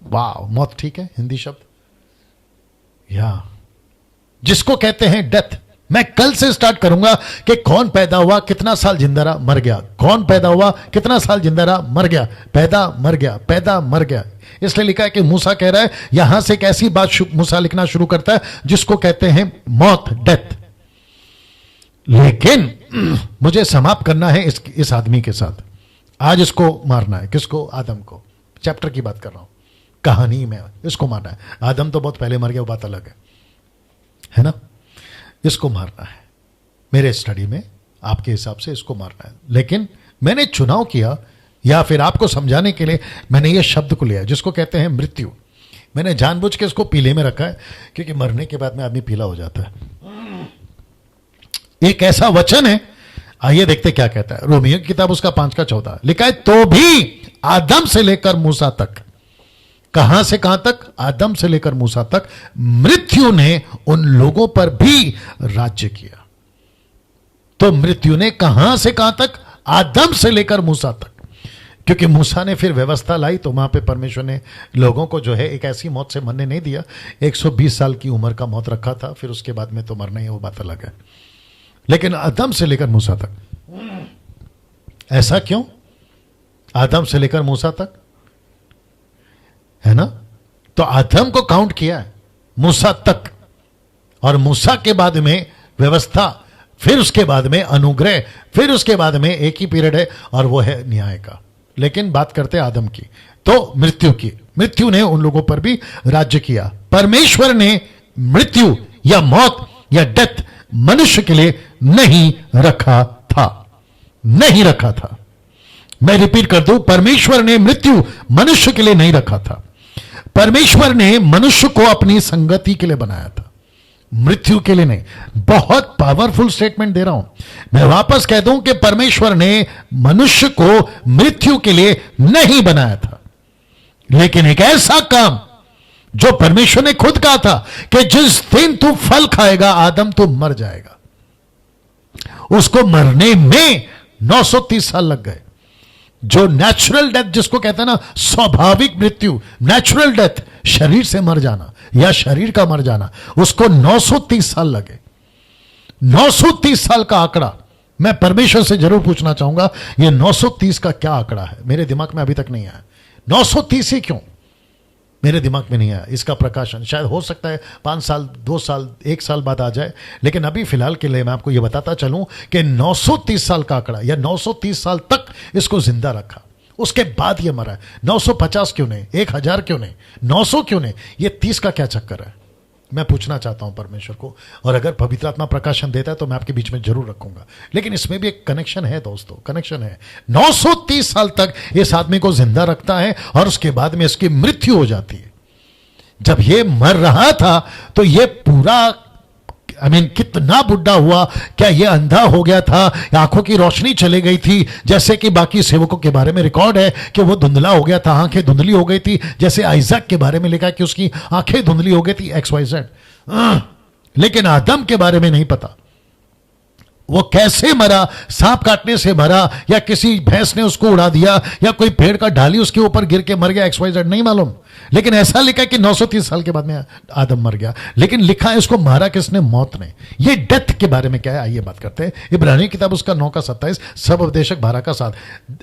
वाह, मौत ठीक है हिंदी शब्द, या जिसको कहते हैं डेथ। मैं कल से स्टार्ट करूंगा कि कौन पैदा हुआ, कितना साल जिंदा रहा, मर गया, कौन पैदा हुआ, कितना साल जिंदा रहा, मर गया, पैदा मर गया, पैदा मर गया। इसलिए लिखा है कि मूसा कह रहा है, यहां से एक ऐसी बात मूसा लिखना शुरू करता है जिसको कहते हैं मौत, डेथ। लेकिन मुझे समाप्त करना है इस आदमी के साथ। आज इसको मारना है। किसको? आदम को। चैप्टर की बात कर रहा हूं, कहानी में इसको मारना है। आदम तो बहुत पहले मर गया, वो बात अलग है ना। इसको मारना है मेरे स्टडी में, आपके हिसाब से इसको मारना है। लेकिन मैंने चुनाव किया, या फिर आपको समझाने के लिए मैंने ये शब्द को लिया जिसको कहते हैं मृत्यु। मैंने जानबूझ के इसको पीले में रखा है क्योंकि मरने के बाद में आदमी पीला हो जाता है। एक ऐसा वचन है, आइए देखते क्या कहता है। रोमियो की किताब उसका 5:14 लिखा है, तो भी आदम से लेकर मूसा तक। कहां से कहां तक? आदम से लेकर मूसा तक मृत्यु ने उन लोगों पर भी राज्य किया। तो मृत्यु ने कहां से कहां तक? आदम से लेकर मूसा तक। क्योंकि मूसा ने फिर व्यवस्था लाई, तो वहां पे परमेश्वर ने लोगों को जो है एक ऐसी मौत से मरने नहीं दिया। 120 साल की उम्र का मौत रखा था, फिर उसके बाद में तो मरना ही, वो बात अलग है। लेकिन आदम से लेकर मूसा तक, ऐसा क्यों? आदम से लेकर मूसा तक, है ना। तो आदम को काउंट किया है, मूसा तक, और मूसा के बाद में व्यवस्था, फिर उसके बाद में अनुग्रह, फिर उसके बाद में एक ही पीरियड है और वो है न्याय का। लेकिन बात करते हैं आदम की, तो मृत्यु की। मृत्यु ने उन लोगों पर भी राज्य किया। परमेश्वर ने मृत्यु या मौत या डेथ मनुष्य के लिए नहीं रखा था, नहीं रखा था। मैं रिपीट कर दूं, परमेश्वर ने मृत्यु मनुष्य के लिए नहीं रखा था। परमेश्वर ने मनुष्य को अपनी संगति के लिए बनाया था, मृत्यु के लिए नहीं। बहुत पावरफुल स्टेटमेंट दे रहा हूं मैं। वापस कह दूं कि परमेश्वर ने मनुष्य को मृत्यु के लिए नहीं बनाया था, लेकिन एक ऐसा काम जो परमेश्वर ने खुद कहा था कि जिस दिन तू फल खाएगा आदम तू मर जाएगा, उसको मरने में 930 साल लग गए। जो नेचुरल डेथ जिसको कहते हैं ना, स्वाभाविक मृत्यु, नेचुरल डेथ, शरीर से मर जाना या शरीर का मर जाना, उसको 930 साल लगे। 930 साल का आंकड़ा मैं परमेश्वर से जरूर पूछना चाहूंगा, यह 930 का क्या आंकड़ा है? मेरे दिमाग में अभी तक नहीं आया। 930 ही क्यों मेरे दिमाग में नहीं आया? इसका प्रकाशन शायद हो सकता है 5 साल, 2 साल, 1 साल बाद आ जाए। लेकिन अभी फिलहाल के लिए मैं आपको यह बताता चलूं कि 930 साल का आंकड़ा, या 930 साल तक इसको जिंदा रखा, उसके बाद यह मरा है। 950 क्यों नहीं? 1000 क्यों नहीं? 900 क्यों नहीं? यह 30 का क्या चक्कर है? मैं पूछना चाहता हूं परमेश्वर को, और अगर पवित्र आत्मा प्रकाशन देता है तो मैं आपके बीच में जरूर रखूंगा। लेकिन इसमें भी एक कनेक्शन है दोस्तों, कनेक्शन है। 930 साल तक इस आदमी को जिंदा रखता है और उसके बाद में इसकी मृत्यु हो जाती है। जब ये मर रहा था तो ये पूरा कितना बुढ़ा हुआ, क्या ये अंधा हो गया था, आंखों की रोशनी चली गई थी, जैसे कि बाकी सेवकों के बारे में रिकॉर्ड है कि वो धुंधला हो गया था, आंखें धुंधली हो गई थी, जैसे आइजक के बारे में लिखा है कि उसकी आंखें धुंधली हो गई थी, XYZ। लेकिन आदम के बारे में नहीं पता वो कैसे मरा, सांप काटने से मरा, या किसी भैंस ने उसको उड़ा दिया, या कोई पेड़ का डाली उसके ऊपर गिर के मर गया, XYZ नहीं मालूम। लेकिन ऐसा लिखा है कि 930 साल के बाद में आदम मर गया। लेकिन लिखा है इसको मारा किसने? मौत ने। ये डेथ के बारे में क्या है, आइए बात करते हैं। इब्रानी किताब उसका 9:27, सब उपदेशक 12:7,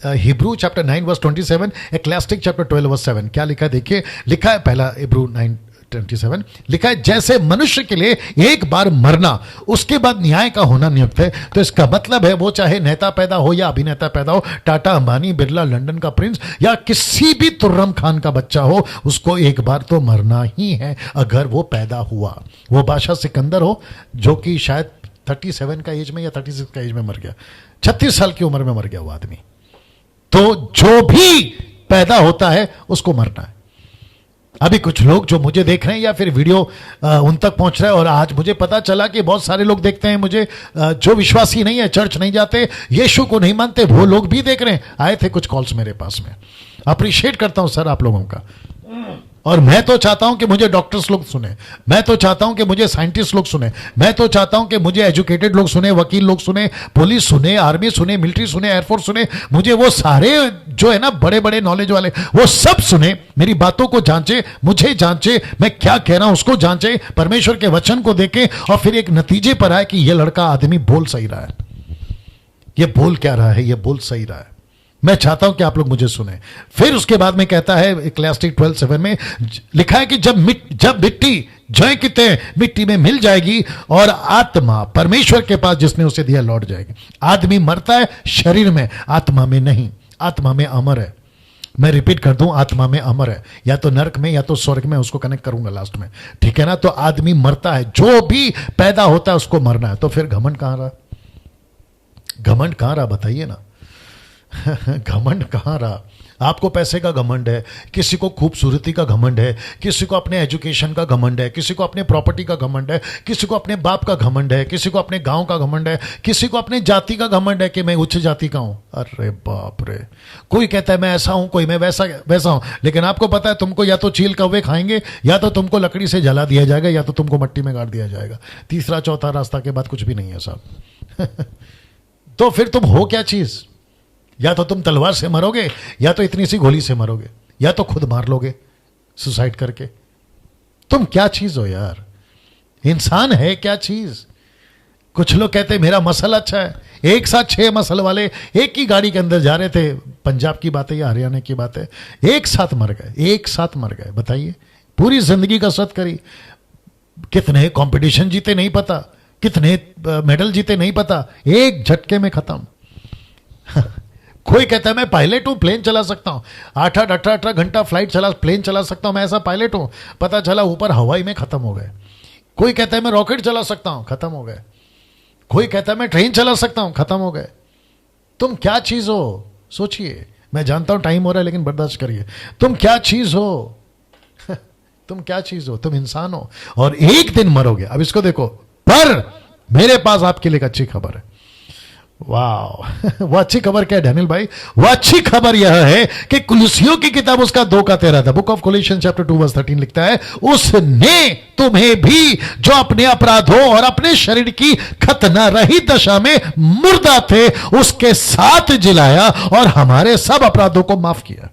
हिब्रू चैप्टर 9:27, एक्लेस्टिक चैप्टर 12:7। क्या लिखा है देखिए, लिखा है पहला हिब्रू 9:27 लिखा है, जैसे मनुष्य के लिए एक बार मरना उसके बाद न्याय का होना नियुक्त है। तो इसका मतलब है वो चाहे नेता पैदा हो या अभिनेता पैदा हो, टाटा, अंबानी, बिरला, लंदन का प्रिंस, या किसी भी तुर्रम खान का बच्चा हो, उसको एक बार तो मरना ही है अगर वो पैदा हुआ। वो बादशाह सिकंदर हो जो कि शायद 37 का एज में या 36 का एज में मर गया, 36 साल की उम्र में मर गया वो आदमी। तो जो भी पैदा होता है उसको मरना है। अभी कुछ लोग जो मुझे देख रहे हैं या फिर वीडियो उन तक पहुंच रहा है, और आज मुझे पता चला कि बहुत सारे लोग देखते हैं मुझे, जो विश्वासी नहीं है, चर्च नहीं जाते, यीशु को नहीं मानते, वो लोग भी देख रहे हैं। आए थे कुछ कॉल्स मेरे पास में। अप्रिशिएट करता हूं सर आप लोगों का। और मैं तो चाहता हूं कि मुझे डॉक्टर्स लोग सुने, मैं तो चाहता हूं कि मुझे साइंटिस्ट लोग सुने, मैं तो चाहता हूं कि मुझे एजुकेटेड लोग सुने, वकील लोग सुने, पुलिस सुने, आर्मी सुने, मिलिट्री सुने, एयरफोर्स सुने, मुझे वो सारे जो है ना बड़े बड़े नॉलेज वाले, वो सब सुने, मेरी बातों को जांचे, मुझे जांचे, मैं क्या कह रहा हूं उसको जांचे, परमेश्वर के वचन को देखे, और फिर एक नतीजे पर आए कि ये लड़का आदमी बोल सही रहा है, ये बोल क्या रहा है, ये बोल सही रहा है। मैं चाहता हूं कि आप लोग मुझे सुने। फिर उसके बाद में कहता है इक्लेसियास्टिस 12:7 में लिखा है कि जब मिट्टी जय किते मिट्टी में मिल जाएगी और आत्मा परमेश्वर के पास जिसने उसे दिया लौट जाएगी। आदमी मरता है शरीर में, आत्मा में नहीं। आत्मा में अमर है। मैं रिपीट कर दूं, आत्मा में अमर है, या तो नरक में या तो स्वर्ग में। उसको कनेक्ट करूंगा लास्ट में, ठीक है ना। तो आदमी मरता है, जो भी पैदा होता है उसको मरना है। तो फिर घमंड कहां रहा? घमंड कहां रहा बताइए ना। घमंड कहां रहा? आपको पैसे का घमंड है, किसी को खूबसूरती का घमंड है, किसी को अपने एजुकेशन का घमंड है, किसी को अपने प्रॉपर्टी का घमंड है, किसी को अपने बाप का घमंड है, किसी को अपने गांव का घमंड है, किसी को अपने जाति का घमंड है कि मैं उच्च जाति का हूं। अरे बाप रे। कोई कहता है मैं ऐसा हूं, कोई मैं वैसा हूं। लेकिन आपको पता है तुमको या तो चील कौवे खाएंगे, या तो तुमको लकड़ी से जला दिया जाएगा, या तो तुमको मट्टी में गाड़ दिया जाएगा। तीसरा चौथा रास्ता के बाद कुछ भी नहीं है साहब। तो फिर तुम हो क्या चीज? या तो तुम तलवार से मरोगे, या तो इतनी सी गोली से मरोगे, या तो खुद मार लोगे सुसाइड करके। तुम क्या चीज हो यार? इंसान है क्या चीज? कुछ लोग कहते हैं मेरा मसल अच्छा है। एक साथ 6 मसल वाले एक ही गाड़ी के अंदर जा रहे थे, पंजाब की बात है या हरियाणा की बात है, एक साथ मर गए, एक साथ मर गए। बताइए, पूरी जिंदगी कसरत करी, कितने कंपटीशन जीते नहीं पता, कितने मेडल जीते नहीं पता, एक झटके में खत्म। कोई कहता है मैं पायलट हूं, प्लेन चला सकता हूं, 8-18 घंटा फ्लाइट प्लेन चला सकता हूं, मैं ऐसा पायलट हूं। पता चला ऊपर हवाई में खत्म हो गए। कोई कहता है मैं रॉकेट चला सकता हूं, खत्म हो गए। कोई कहता है मैं ट्रेन चला सकता हूं, खत्म हो गए। तुम क्या चीज हो? सोचिए। मैं जानता हूं टाइम हो रहा है, लेकिन बर्दाश्त करिए। तुम क्या चीज हो? तुम क्या चीज हो? तुम इंसान हो और एक दिन मरोगे। अब इसको देखो, पर मेरे पास आपके लिए एक अच्छी खबर है। वाह। वो अच्छी खबर क्या है डैनियल भाई? वो अच्छी खबर यह है कि कुलुसियों की किताब उसका 2:13 था, बुक ऑफ कोलिशियंस चैप्टर 2:13 लिखता है, उसने तुम्हें भी जो अपने अपराधों और अपने शरीर की खतना रहित दशा में मुर्दा थे उसके साथ जिलाया और हमारे सब अपराधों को माफ किया।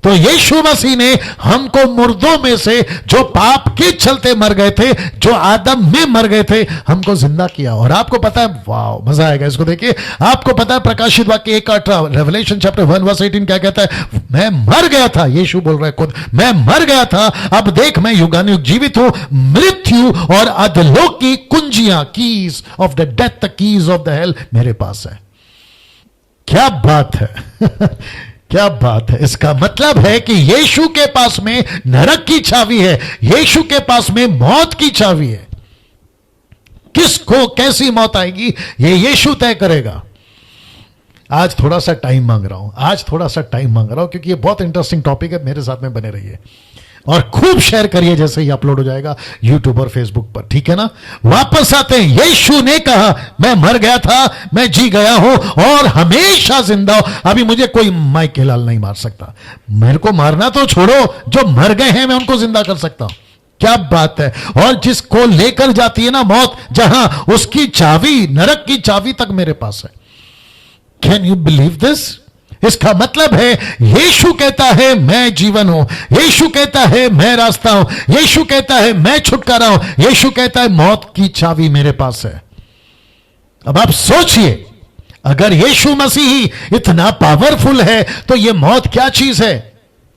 तो यीशु मसीह ने हमको मुर्दों में से, जो पाप के चलते मर गए थे, जो आदम में मर गए थे, हमको जिंदा किया। और आपको पता है, वाह मजा आएगा इसको देखिए। आपको पता है प्रकाशित वाक्य 1:18 रेवलेशन चैप्टर 1:18 क्या कहता है? मैं मर गया था, यीशु बोल रहा है खुद, मैं मर गया था, अब देख मैं युगानुयुग जीवित हूं, मृत्यु और अधोलोक की कुंजियां, keys of the death, the keys of the hell मेरे पास है। क्या बात है। क्या बात है। इसका मतलब है कि यीशु के पास में नरक की चाबी है, यीशु के पास में मौत की चाबी है। किसको कैसी मौत आएगी ये यीशु तय करेगा। आज थोड़ा सा टाइम मांग रहा हूं, क्योंकि ये बहुत इंटरेस्टिंग टॉपिक है। मेरे साथ में बने रहिए और खूब शेयर करिए जैसे ही अपलोड हो जाएगा यूट्यूब और फेसबुक पर, ठीक है ना। वापस आते हैं। यीशु ने कहा मैं मर गया था, मैं जी गया हूं और हमेशा जिंदा हूं। अभी मुझे कोई माइक लाल नहीं मार सकता। मेरे को मारना तो छोड़ो, जो मर गए हैं मैं उनको जिंदा कर सकता हूं। क्या बात है। और जिसको लेकर जाती है ना मौत, जहां उसकी चाबी, नरक की चाबी तक मेरे पास है। Can you believe this? इसका मतलब है यीशु कहता है मैं जीवन हूं, यीशु कहता है मैं रास्ता हूं, यीशु कहता है मैं छुटकारा हूं, यीशु कहता है मौत की चाबी मेरे पास है। अब आप सोचिए, अगर यीशु मसीह ही इतना पावरफुल है तो यह मौत क्या चीज है।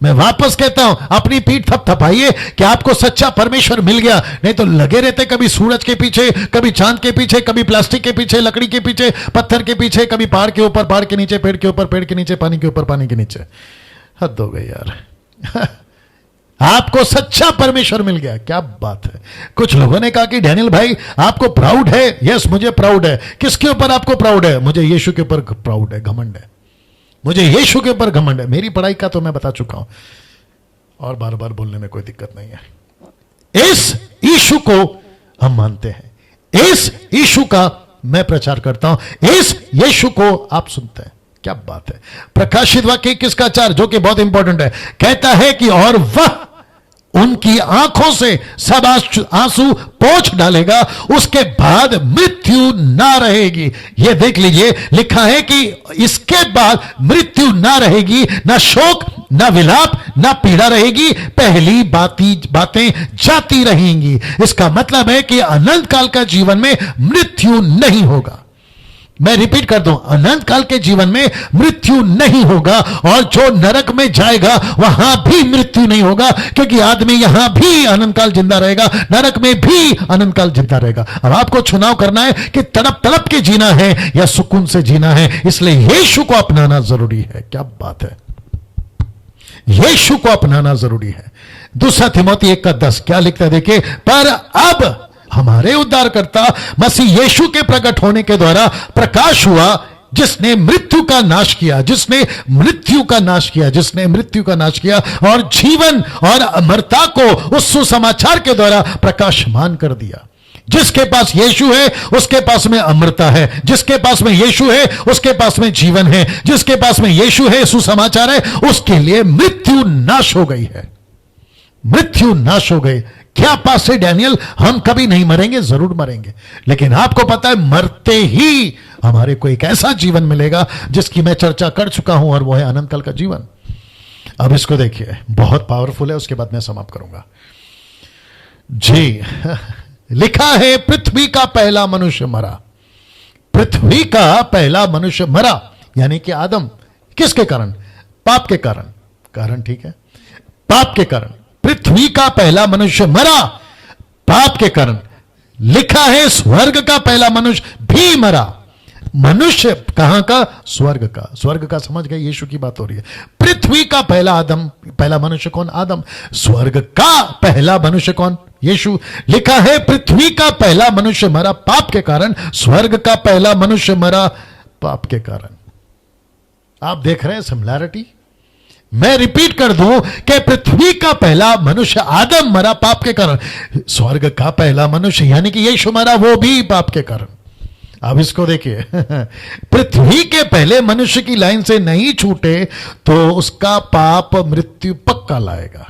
मैं वापस कहता हूं, अपनी पीठ थपथपाइए कि आपको सच्चा परमेश्वर मिल गया। नहीं तो लगे रहते कभी सूरज के पीछे, कभी चांद के पीछे, कभी प्लास्टिक के पीछे, लकड़ी के पीछे, पत्थर के पीछे, कभी पहाड़ के ऊपर, पहाड़ के नीचे, पेड़ के ऊपर, पेड़ के नीचे, पानी के ऊपर, पानी के नीचे। हद हो गई यार। आपको सच्चा परमेश्वर मिल गया। क्या बात है। कुछ लोगों ने कहा कि डैनियल भाई आपको प्राउड है। यस, मुझे प्राउड है। किसके ऊपर आपको प्राउड है? मुझे यीशु के ऊपर प्राउड है, घमंड है। मुझे यीशु के ऊपर घमंड है। मेरी पढ़ाई का तो मैं बता चुका हूं और बार बार बोलने में कोई दिक्कत नहीं है। इस यीशु को हम मानते हैं, इस यीशु का मैं प्रचार करता हूं, इस यीशु को आप सुनते हैं। क्या बात है। प्रकाशित वाक्य 21:4 जो कि बहुत इंपॉर्टेंट है, कहता है कि और वह उनकी आंखों से सब आंसू पोंछ डालेगा, उसके बाद मृत्यु ना रहेगी। यह देख लीजिए, लिखा है कि इसके बाद मृत्यु ना रहेगी, ना शोक, ना विलाप, ना पीड़ा रहेगी, पहली बातें जाती रहेंगी। इसका मतलब है कि अनंत काल का जीवन में मृत्यु नहीं होगा। मैं रिपीट कर दूं, अनंत काल के जीवन में मृत्यु नहीं होगा, और जो नरक में जाएगा वहां भी मृत्यु नहीं होगा, क्योंकि आदमी यहां भी अनंत काल जिंदा रहेगा, नरक में भी अनंत काल जिंदा रहेगा। अब आपको चुनाव करना है कि तड़प तड़प के जीना है या सुकून से जीना है, इसलिए यीशु को अपनाना जरूरी है। क्या बात है, यीशु को अपनाना जरूरी है। दूसरा तिमोथी 1:10 क्या लिखता है देखिए, पर अब हमारे उद्धारकर्ता मसीह यीशु के प्रकट होने के द्वारा प्रकाश हुआ, जिसने मृत्यु का नाश किया, जिसने मृत्यु का नाश किया, जिसने मृत्यु का नाश किया और जीवन और अमरता को उस सुसमाचार के द्वारा प्रकाशमान कर दिया। जिसके पास यीशु है उसके पास में अमरता है, जिसके पास में यीशु है उसके पास में जीवन है, जिसके पास में यीशु है, सुसमाचार है, उसके लिए मृत्यु नाश हो गई है। मृत्यु नाश हो गई। क्या पास से डैनियल, हम कभी नहीं मरेंगे? जरूर मरेंगे, लेकिन आपको पता है मरते ही हमारे को एक ऐसा जीवन मिलेगा जिसकी मैं चर्चा कर चुका हूं, और वो है अनंत काल का जीवन। अब इसको देखिए, बहुत पावरफुल है, उसके बाद मैं समाप्त करूंगा जी। लिखा है, पृथ्वी का पहला मनुष्य मरा। पृथ्वी का पहला मनुष्य मरा, यानी कि आदम। किसके कारण? पाप के कारण। कारण ठीक है, पाप के कारण पृथ्वी का पहला मनुष्य मरा, पाप के कारण। लिखा है, स्वर्ग का पहला मनुष्य भी मरा। मनुष्य कहां का? स्वर्ग का। स्वर्ग का समझ गए, यीशु की बात हो रही है। पृथ्वी का पहला आदम, पहला मनुष्य कौन? आदम। स्वर्ग का पहला मनुष्य कौन? यीशु। लिखा है, पृथ्वी का पहला मनुष्य मरा पाप के कारण, स्वर्ग का पहला मनुष्य मरा पाप के कारण। आप देख रहे हैं सिमिलैरिटी? मैं रिपीट कर दूं कि पृथ्वी का पहला मनुष्य आदम मरा पाप के कारण, स्वर्ग का पहला मनुष्य यानी कि यीशु मरा, वो भी पाप के कारण। अब इसको देखिए, पृथ्वी के पहले मनुष्य की लाइन से नहीं छूटे तो उसका पाप मृत्यु पक्का लाएगा।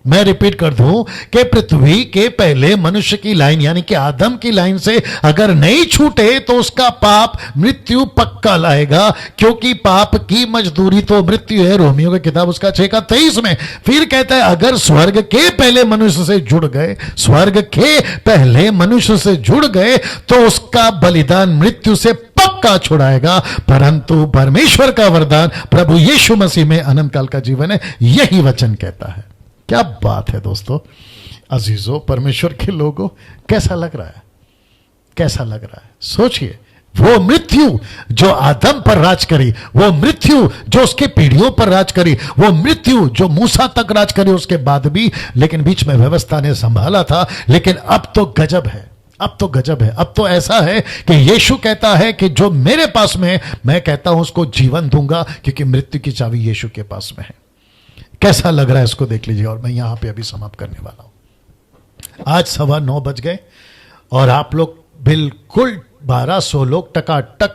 मैं रिपीट कर दूं कि पृथ्वी के पहले मनुष्य की लाइन यानी कि आदम की लाइन से अगर नहीं छूटे तो उसका पाप मृत्यु पक्का लाएगा, क्योंकि पाप की मजदूरी तो मृत्यु है। रोमियो की किताब उसका 6:23 में फिर कहता है, अगर स्वर्ग के पहले मनुष्य से जुड़ गए, स्वर्ग के पहले मनुष्य से जुड़ गए तो उसका बलिदान मृत्यु से पक्का छुड़ाएगा, परंतु परमेश्वर का वरदान प्रभु यीशु मसीह में अनंत काल का जीवन है। यही वचन कहता है। क्या बात है दोस्तों, अजीजों, परमेश्वर के लोगों, कैसा लग रहा है? कैसा लग रहा है? सोचिए, वो मृत्यु जो आदम पर राज करी, वो मृत्यु जो उसके पीढ़ियों पर राज करी, वो मृत्यु जो मूसा तक राज करी उसके बाद भी, लेकिन बीच में व्यवस्था ने संभाला था। लेकिन अब तो गजब है, अब तो गजब है। अब तो ऐसा है कि यीशु कहता है कि जो मेरे पास में है, मैं कहता हूं उसको जीवन दूंगा, क्योंकि मृत्यु की चाबी यीशु के पास में है। कैसा लग रहा है इसको देख लीजिए, और मैं यहां पे अभी समाप्त करने वाला हूं। आज 9:15 बज गए और आप लोग बिल्कुल 1200 लोग टकाटक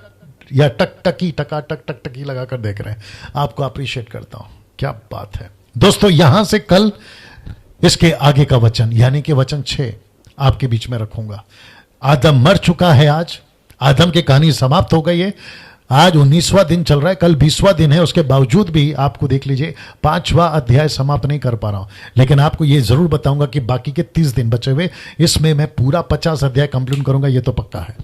या टकटकी लगाकर देख रहे हैं। आपको अप्रिशिएट करता हूं। क्या बात है दोस्तों। यहां से कल इसके आगे का वचन यानी कि वचन 6 आपके बीच में रखूंगा। आदम मर चुका है, आज आदम की कहानी समाप्त हो गई है। आज 19वां दिन चल रहा है, कल 20वां दिन है। उसके बावजूद भी आपको देख लीजिए 5वां अध्याय समाप्त नहीं कर पा रहा हूं, लेकिन आपको यह जरूर बताऊंगा कि बाकी के 30 दिन बचे हुए, इसमें मैं पूरा 50 अध्याय कंप्लीट करूंगा, यह तो पक्का है।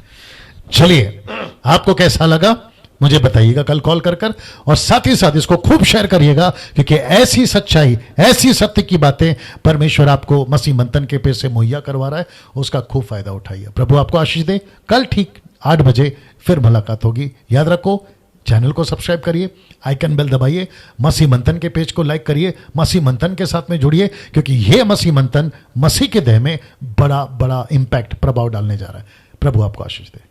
चलिए, आपको कैसा लगा मुझे बताइएगा कल कॉल कर, और साथ ही साथ इसको खूब शेयर करिएगा, क्योंकि ऐसी सच्चाई, ऐसी सत्य की बातें परमेश्वर आपको मसीह मंथन के पेज से मुहैया करवा रहा है, उसका खूब फायदा उठाइए। प्रभु आपको आशीष दे। कल ठीक 8 बजे फिर मुलाकात होगी। याद रखो, चैनल को सब्सक्राइब करिए, आइकन बेल दबाइए, मसीह मंथन के पेज को लाइक करिए, मसीह मंथन के साथ में जुड़िए, क्योंकि यह मसीह मंथन मसीह के देह में बड़ा बड़ा इंपैक्ट, प्रभाव डालने जा रहा है। प्रभु आपको आशीष दे।